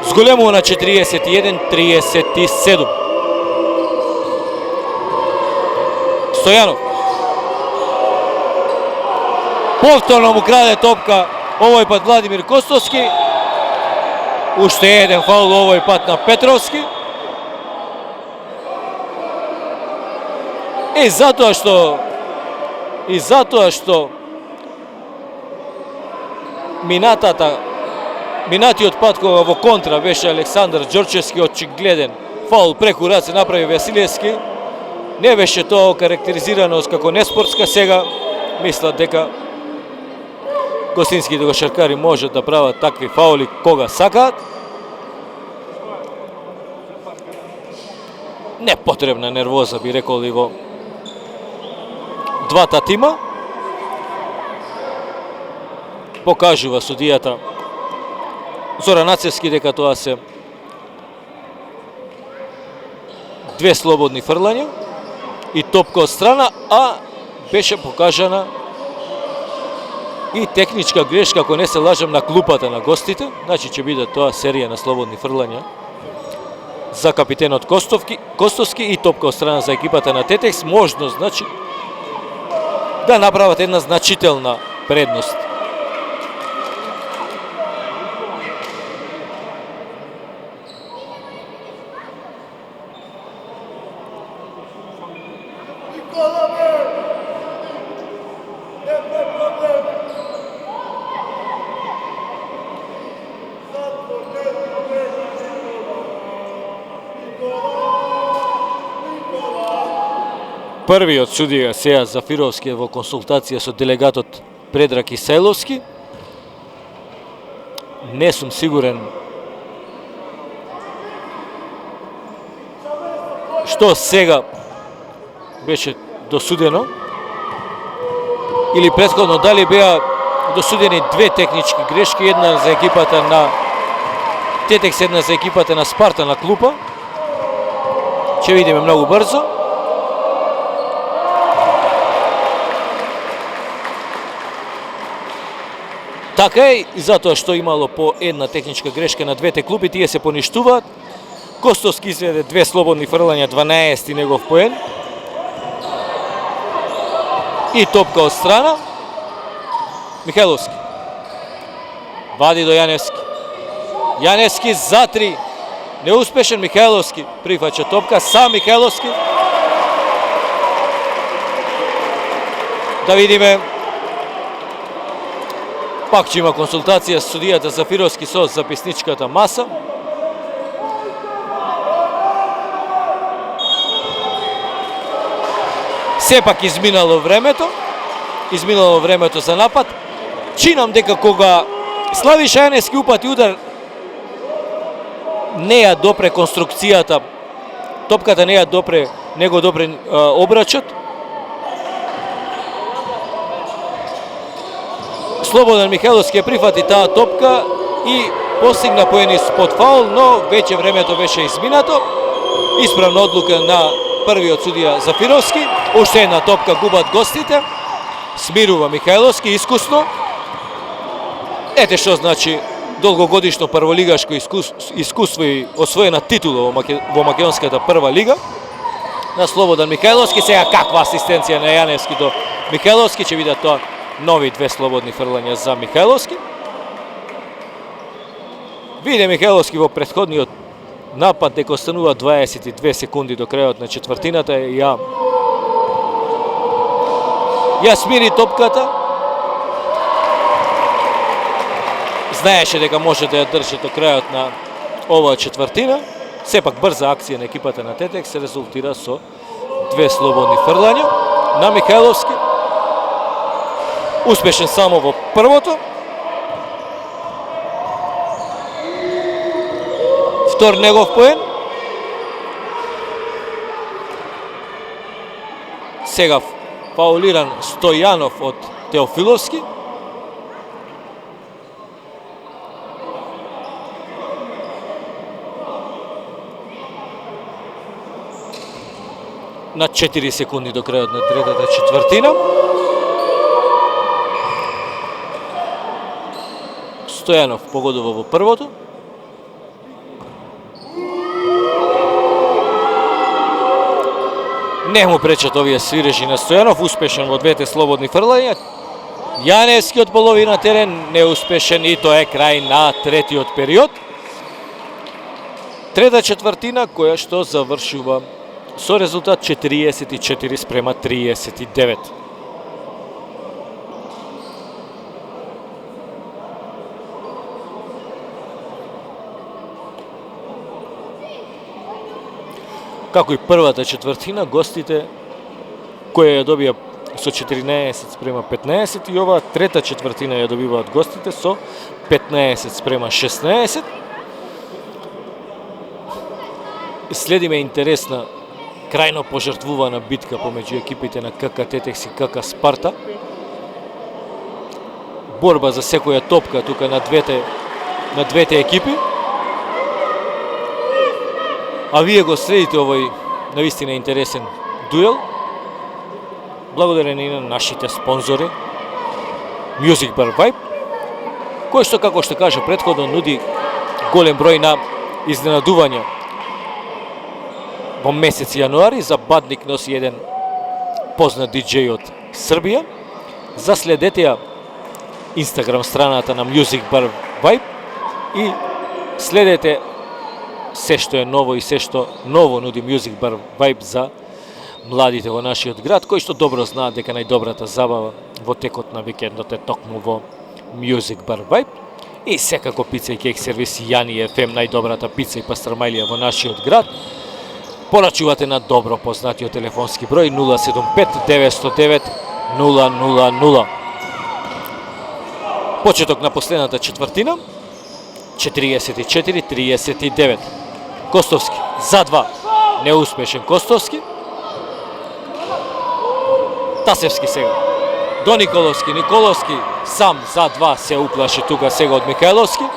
Зголемува на 41-37. Стојанов. Повторно му краде топка, овој пат Владимир Костовски. Уште еден фаул овој пат на Петровски. И затоа што минатиот пат кога во контра беше Александар Ѓорчевски, очигледен фаул преку раце направи Василевски, не беше тоа карактеризирано како неспортска. Сега мислат дека гостинските кошаркари можат да прават такви фаули кога сакаат. Непотребна нервоза, би рекол и во двата тима. Покажува судијата Зоран Ацевски дека тоа се две слободни фрлања и топка од страна, а беше покажана и техничка грешка, ако не се лажам, на клупата на гостите. Значи ќе биде тоа серија на слободни фрлања за капитенот Костовски и топка од страна за екипата на Тетекс. Можно, значи, да направат една значителна предност. Првиот судија Сеја Зафировски е во консултација со делегатот Предраг Исајловски. Не сум сигурен што сега беше досудено или претходно дали беа досудени две технички грешки, една за екипата на Тетекс, една за екипата на Спарта на клупа. Ќе видиме многу брзо. Така е, и затоа што имало по една техничка грешка на двете клупи, тие се поништуваат. Костовски изведе две слободни фрлања, 12 негов поен. И топка од страна. Михајловски вади до Јаневски. Јаневски за 3. Неуспешен. Михајловски прифаќа топка. Сам Михајловски. Да видиме. Пак ќе има консултација с судијата Зафировски со записничката маса. Сепак изминало времето за напад. Чинам дека кога Славиша Јаневски упати удар, не ја допре конструкцијата, топката не ја допре, него допре обрачот. Слободан Михајловски ја прифати таа топка и постигна поени под фаул, но веќе времето беше изминато. Исправна одлука на првиот судија Зафировски. Уште една топка губат гостите. Смирува Михајловски искусно. Ете што значи долгогодишно прволигашко искуство и освоена титула во македонската прва лига на Слободан Михајловски. Сега каква асистенција на Јаневски до Михајловски, ќе видат тоа нови две слободни фрлања за Михајловски. Виде Михајловски во претходниот напад дека останува 22 секунди до крајот на четвртината. Ја смири топката. Знаеше дека може да ја држи до крајот на оваа четвртина. Сепак брза акција на екипата на Тетекс се резултира со две слободни фрлања на Михајловски. Успешен само во првото. Втор негов поен. Сега фаулиран Стојанов од Теофиловски. На 4 секунди до крајот на третата четвртина. Стојанов погодува во првото. Не му пречат овие свирежи на Стојанов, успешен во двете слободни фрлања. Јаневски од половина терен, неуспешен, и тоа е крај на третиот период. Трета четвртина која што завршува со резултат 44:39. Како и првата четвртина, гостите која ја добија со 14:15 и оваа трета четвртина ја добиваат гостите со 15:16. Следиме интересна крајно пожртвувана битка помеѓу екипите на КК Тетекс и КК Спарта. Борба за секоја топка тука на двете екипи. А вие го следите овој навистина интересен дуел. Благодарение на нашите спонзори Music Bar Vibe, кој што, како што кажа претходно, нуди голем број на изненадувања во месец јануари. За бадник носи еден познат диџеј од Србија. Заследете ја Инстаграм страната на Music Bar Vibe и следете се што е ново и се што ново нуди Music Bar Vibe за младите во нашиот град, кои што добро знаат дека најдобрата забава во текот на викендот е токму во Music Bar Vibe. И секако пица и кейк сервис Јани FM, најдобрата пица и пастрамајлија во нашиот град. Порачувате на добро познатиот телефонски број 075 909 000. Почеток на последната четвртина 44-39. Костовски за 2, неуспешен Костовски. Тасевски сега до Николовски, Николовски сам за 2 се уплаши тука сега од Михајловски.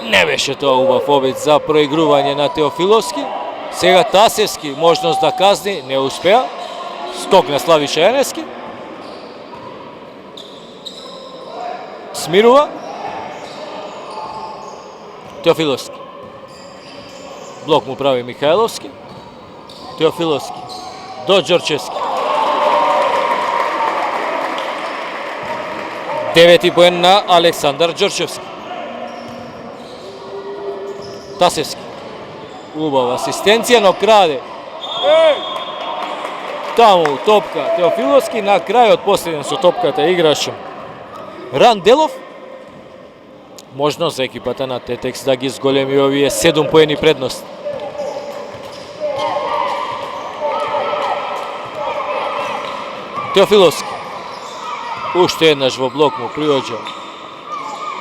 Не беше тоа убав обид за проигрување на Теофиловски. Сега Тасевски можност да казни, не успеа. Скок на Славиша Јаневски. Смирува. Теофиловски. Блок му прави Михајловски. Теофиловски до Ѓорчевски. 9 поен на Александар Ѓорчевски. Тасевски. Убава асистенција, но краде. Таму топка Теофиловски, на крајот последен со топката играш Ранделов. Можно за екипата на Тетекс да ги зголеми овие 7 поени предност. Теофиловски. Уште еднаш во блок му приоѓа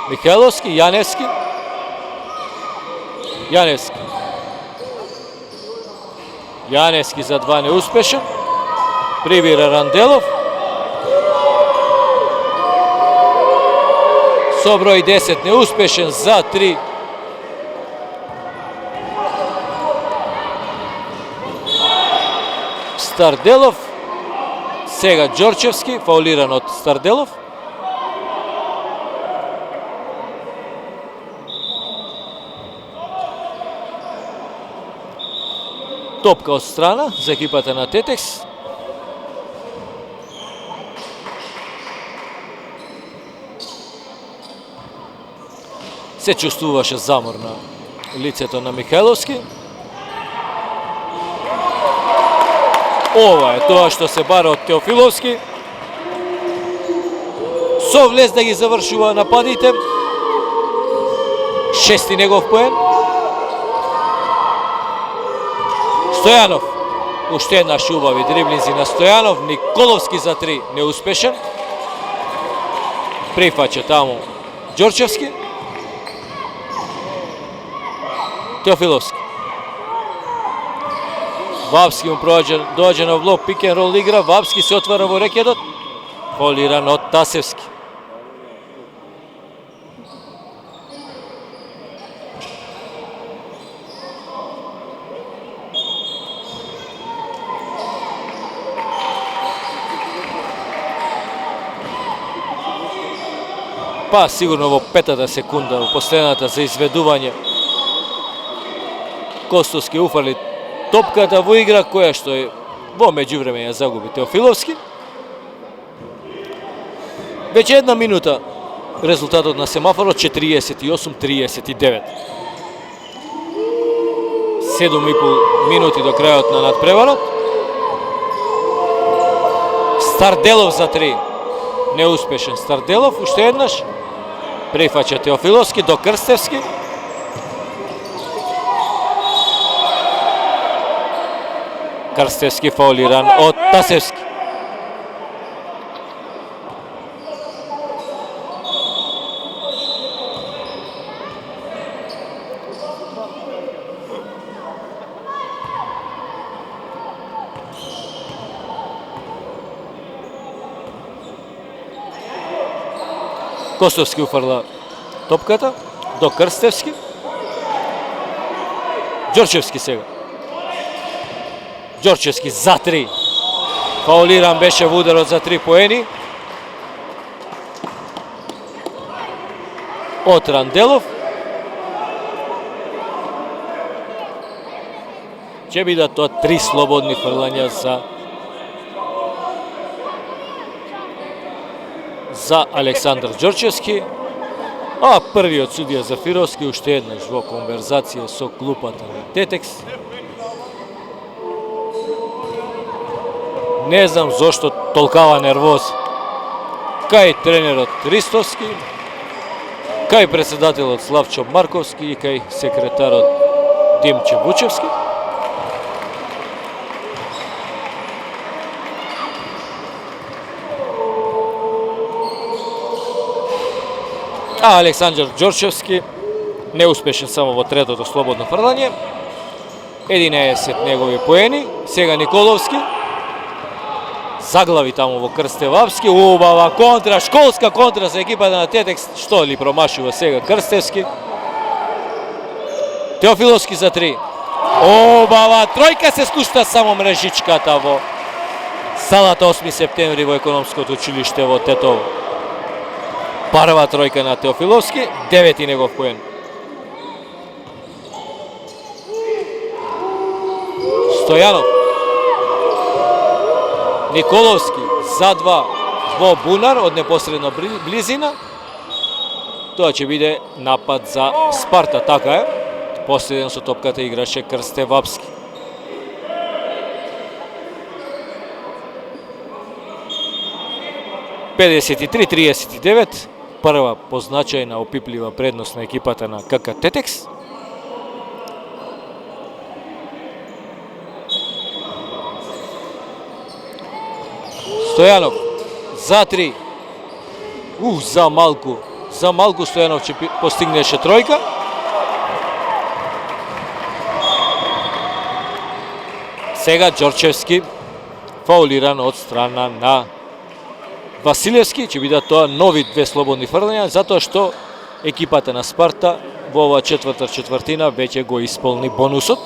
Михајловски, Јаневски. Јаневски. Јаневски за 2 неуспешен. Прибира Ранделов. Со број 10 неуспешен за 3. Старделов. Сега Ѓорчевски, фаулиран од Старделов. Топка од страна за екипата на Тетекс. Се чувствуваше замор на лицето на Михајловски. Ова е тоа што се бара од Теофиловски. Со влез да ги завршува нападите. 6 негов поен. Стојанов. Уште еднаш убави дриблинзи на Стојанов. Николовски за 3 неуспешен. Прифаќа таму Ѓорчевски. Теофиловски. Вапски му доаѓа на влог, пик н рол игра, Вапски се отвара во рекетот, фаулиран од Тасевски. Па сигурно во петата секунда, во последната за изведување, Костовски уфали топката во игра, која што е во меѓувреме ја загуби Теофиловски. Веќе една минута резултатот на семафорот 48-39. 7,5 минути до крајот на надпреварот. Старделов за 3. Неуспешен Старделов, уште еднаш. Прифаќа Теофиловски до Крстевски. Крстевски фаулиран од Тасевски. Костовски уфрла топката до Крстевски. Ѓорчевски сега. Ѓорчевски за 3. Фаулиран беше во ударот за 3 поени. Од Ранделов. Ќе бидат тоа 3 слободни фрлања за Александар Ѓорчевски. А првиот судија Зафировски уште еднаш во конверзација со клупата на Тетекс. Не знам зошто толкава нервоз кај тренерот Ристовски, кај председателот Славчо Марковски и кај секретарот Димче Вучевски. А Александар Ѓорчевски неуспешен само во третото слободно фрлање. 11 негови поени. Сега Николовски заглави таму во Крстевапски. Убава контра, школска контра за екипата на Тетекс. Што ли промашува сега Крстевски? Теофиловски за 3. Убава тројка, се спушта само мрежичката во салата 8 септември во економското училиште во Тетово. Прва тројка на Теофиловски, 9 негов поен. Стојанов. Николовски за 2 во бунар од непосредна близина. Тоа ќе биде напад за Спарта, така е. Последен со топката играше Крстевапски. (53-39). Прва позначајна опиплива предност на екипата на КК Тетекс. Стојанов за 3. За малку Стојанов ќе постигнеше тројка. Сега Ѓорчевски фаулиран од страна на Василевски. Ќе бидат тоа нови 2 слободни фрлања, затоа што екипата на Спарта во оваа четврта четвртина веќе го исполни бонусот.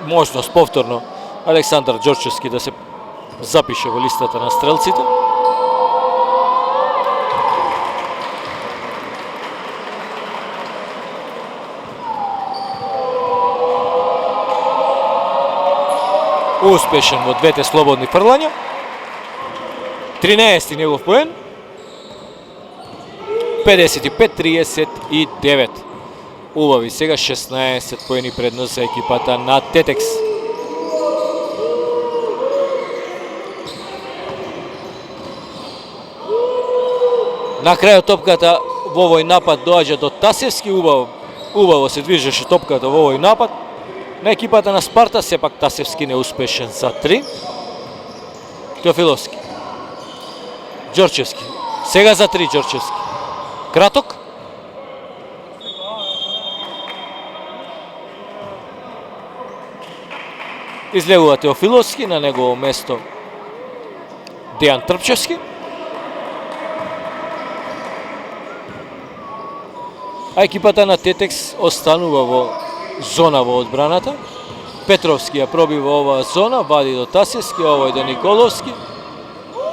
Можност повторно Александар Ѓорчевски да се запише во листата на стрелците. Успешен во двете слободни фрлања. 13 негов поен. 55-39. Убави сега 16 поени предност за екипата на Тетекс. На крајот топката во овој напад доаѓа до Тасевски. Убаво се движеше топката во овој напад на екипата на Спарта, сепак Тасевски неуспешен за 3. Теофиловски. Ѓорчевски. Сега за 3 Ѓорчевски. Краток. Излегува Теофиловски, на негово место Дејан Трпчевски. А екипата на Тетекс останува во зона во одбраната. Петровски ја пробива оваа зона, вади до Тасевски, овој до Николовски.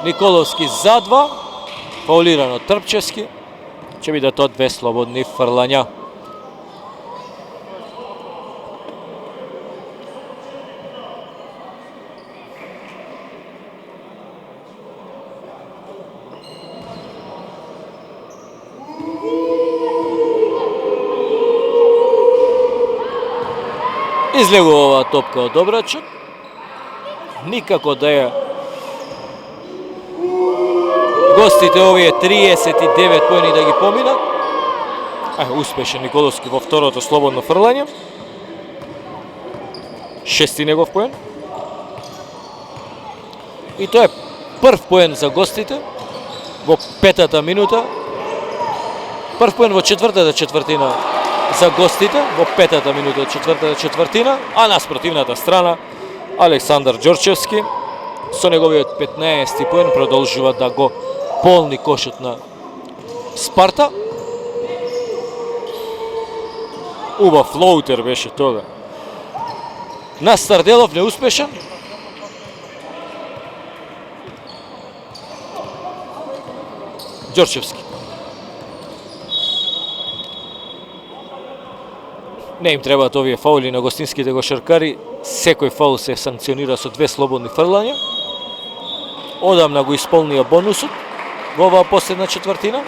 Николовски за 2, фаулиран од Трпчевски. Ќе бидат тоа 2 слободни фрлања. Излегува оваа топка од обрачот. Никако да ја гостите овие 39 поени да ги поминат. Успешен Николовски во второто слободно фрлање. 6 негов поен. И тоа е прв поен за гостите во 5-та минута. Прв поен во четвртата четвртина за гостите во 5-та минута од четвртата четвртина, а на спротивната страна Александар Ѓорчевски со неговиот 15-ти поен продолжува да го полни кошот на Спарта. Убав флоутер беше тога. На Старделов неуспешен. Ѓорчевски. Не им требаат овие фаули на гостинските кошаркари. Секој фаул се санкционира со 2 слободни фрлања. Одамна го исполнија бонусот во оваа последна четвртина.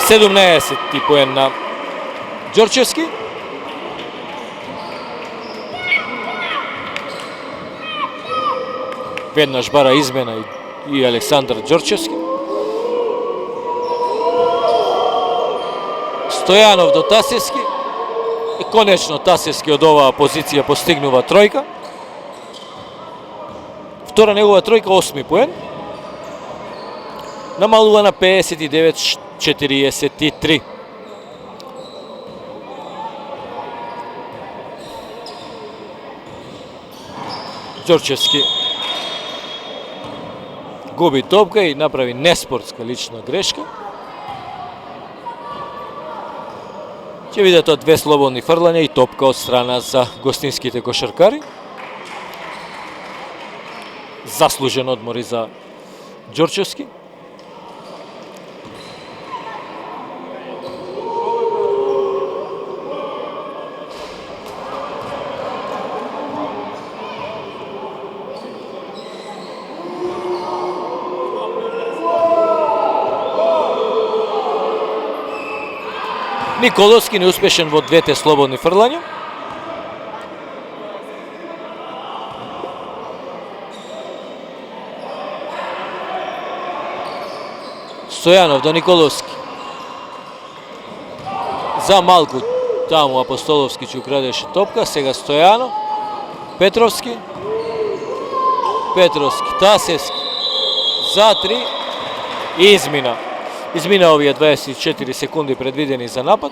Седумнаесети поен на Ѓорчевски. Веднаш бара измена и Александар Ѓорчевски. Стојанов до Тасевски. И конечно Тасевски од оваа позиција постигнува тројка. Втора негова тројка, 8 поен. Намалува на 59-43. Ѓорчевски губи топка и направи неспортска лична грешка. Ќе видат 2 слободни фрлања и топка од страна за гостинските кошаркари. Заслужен одмор и за Ѓорчевски. Николовски неуспешен во 2 слободни фрлања. Стојанов до Николовски. За малку таму Апостоловски ќе украдеше топка, сега Стојанов. Петровски. Тасевски. За 3 и измина. Измина овие 24 секунди предвидени за напад.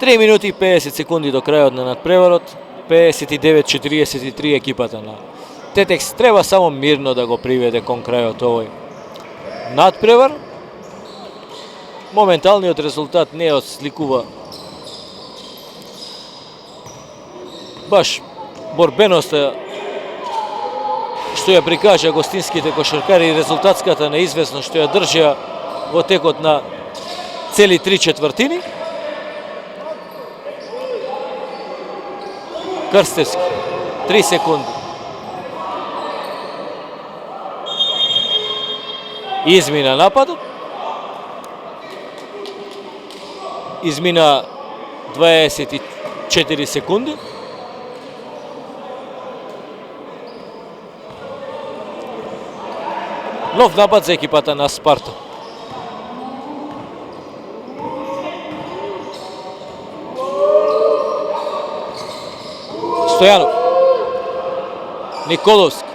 3 минути и 50 секунди до крајот на надпреварот. 59-43 екипата на Тетекс треба само мирно да го приведе кон крајот овој надпревар. Моменталниот резултат не отсликува баш борбеноста што ја прикажа гостинските кошаркари и резултатската неизвестност што ја држија во текот на цели 3 четвртини. Крстевски, 3 секунди. Измина нападот. Измина 24 секунди. Нов напад за екипата на Спарта. Стојанов. Николовски.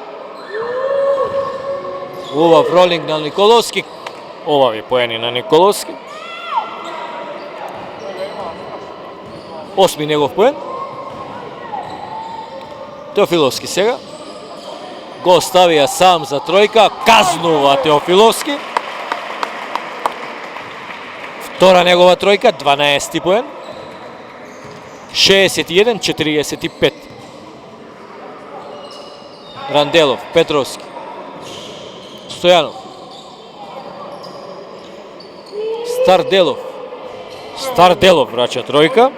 Убав ролинг на Николовски. Овави поени на Николовски. 8 негов поен. Теофиловски сега. Го оставија сам за тројка. Казнува Теофиловски. Втора негова тројка. 12 поен. 61-45. Ранделов, Петровски. Стојанов. Старделов врача тројка.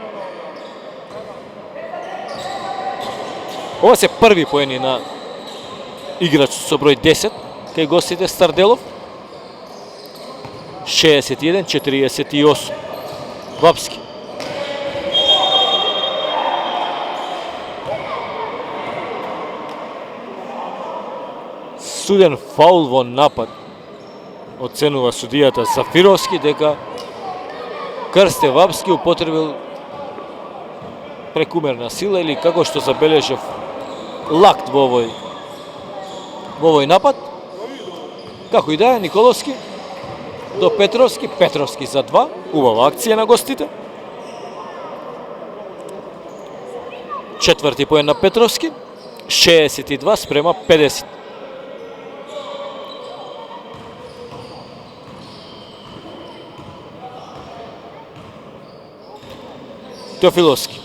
Ова се први поени на играч со број 10 кај гостите Старделов. 61-48. Вапски. Суден фаул во напад. Оценува судијата Сафировски дека Крсте Вапски употребил прекумерна сила или како што забележав лакт во овој напад. Како и да е, Николовски до Петровски, Петровски за 2, убава акција на гостите. Четврти поен на Петровски, 62 спрема 50. Теофиловски.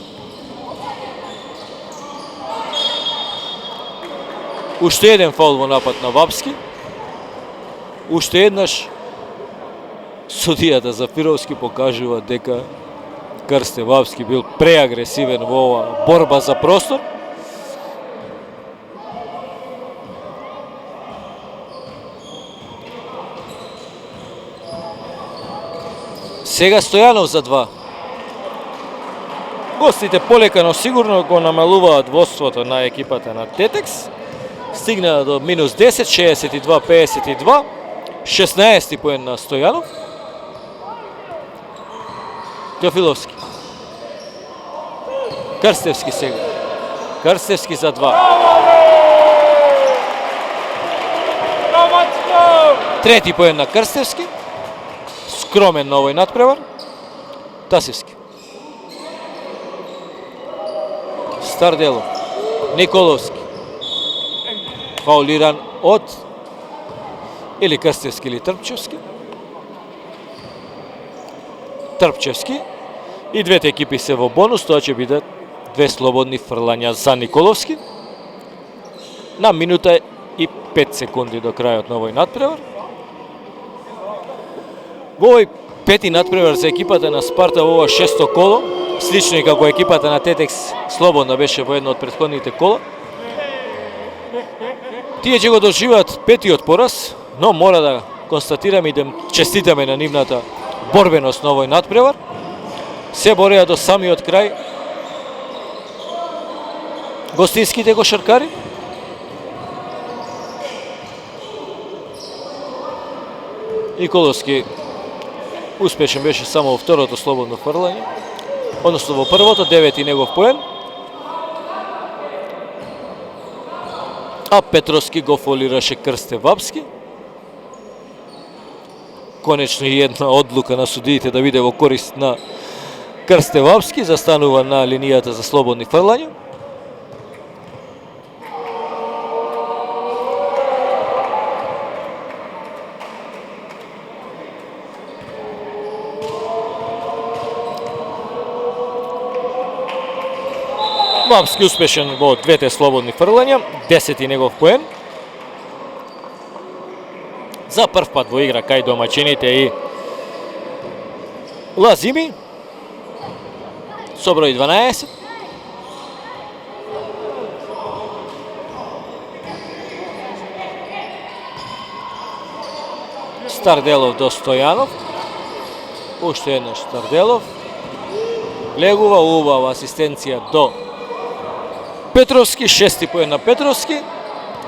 Уште еден фаул во напад на Вапски. Уште еднаш судијата Зафировски покажува дека Крсте Вапски бил преагресивен во ова борба за простор. Сега Стојанов за 2. Гостите полека, но сигурно го намалуваат водството на екипата на Тетекс. Стигна до минус 10, 62-52. 16 поен на Стојанов. Теофиловски. Крстевски сега. Крстевски за 2. Трети поен на Крстевски. Скромен на овој надпревар. Тасевски. Старделов. Николовски. Фаулиран од или Крстевски или Трпчевски. Трпчевски. И двете екипи се во бонус, тоа ќе бидат 2 слободни фрлања за Николовски. На минута и 5 секунди до крајот на овој надпревар. Во овој пети надпревар за екипата на Спарта во ова шесто коло, слично и како екипата на Тетекс слободна беше во едно од претходните кола. Тие ќе го доживеат петиот пораз, но мора да констатираме и да честитаме на нивната борбеност на овој надпревар. Се бореа до самиот крај гостинските кошаркари. Николовски успешен беше само во второто слободно фрлање, односно во првото, 9 негов поен. А Петровски го фолираше Крсте Вапски. Конечно и една одлука на судиите да биде во корист на Крсте Вапски, застанува на линијата за слободни фрлања. Вапски успешен во двете слободни фрлања, 10 негов поен. За прв пат во игра кај домаќините и Лазими со број 12. Старделов до Стојанов. Уште еднаш Старделов. Легува, убава асистенција до Петровски, 6 поен на Петровски,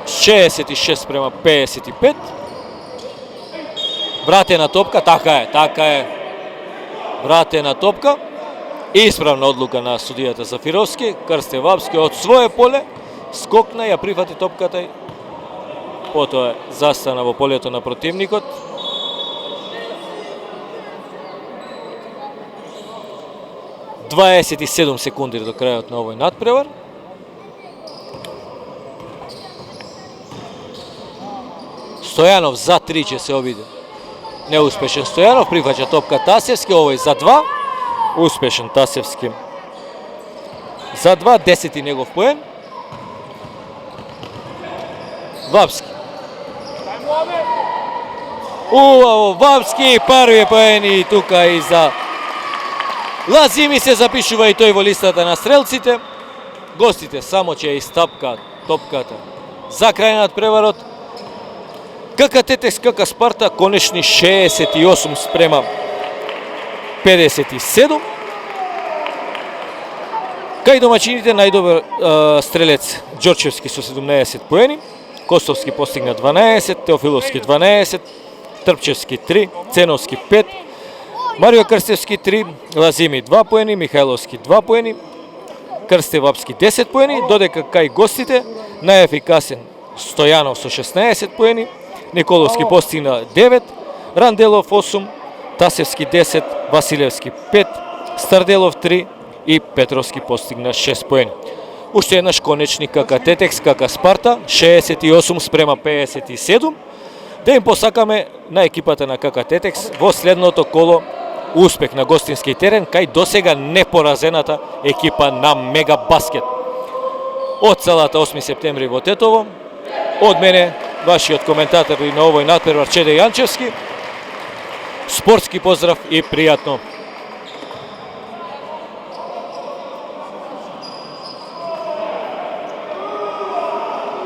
66 према 55. Вратена топка, така е. Вратена топка. Исправна одлука на судијата Зафировски. Крсте Вапски од свое поле скокна, ја прифати топката и потоа застана во полето на противникот. Дваесет и 7 секунди до крајот на овој надпревар. Стојанов за 3 ќе се обиде. Неуспешен Стојанов, прифаќа топка Тасевски, овој за 2. Успешен Тасевски. За 2, 10 негов поен. Вапски. Убаво, Вапски, први поен и тука и за Лазими се запишува и тој во листата на стрелците. Гостите само ќе истапкаат топката за крај на надпреварот. КК Тетекс, КК Спарта, конечни 68 спрема 57. Кај домаќините најдобар стрелец Ѓорчевски со 17 поени, Костовски постигна 12, Теофиловски 12, Трпчевски 3, Ценовски 5, Марио Крстевски 3, Лазими 2 поени, Михајловски 2 поени, Крсте Вапски 10 поени, додека кај гостите Најефикасен Стојанов со 16 поени, Николовски постигна 9, Ранделов 8, Тасевски 10, Василевски 5, Старделов 3 и Петровски постигна 6 поени. Уште еднаш конечни како Тетекс, како Спарта, 68 спрема 57. Да им посакаме на екипата на КК Тетекс во следното коло успех на гостински терен кај досега непоразената екипа на Мега Баскет. Од целата 8 септември во Тетово, од мене, вашиот коментатор и на овој надпревар Чеде Јанчевски, спортски поздрав и пријатно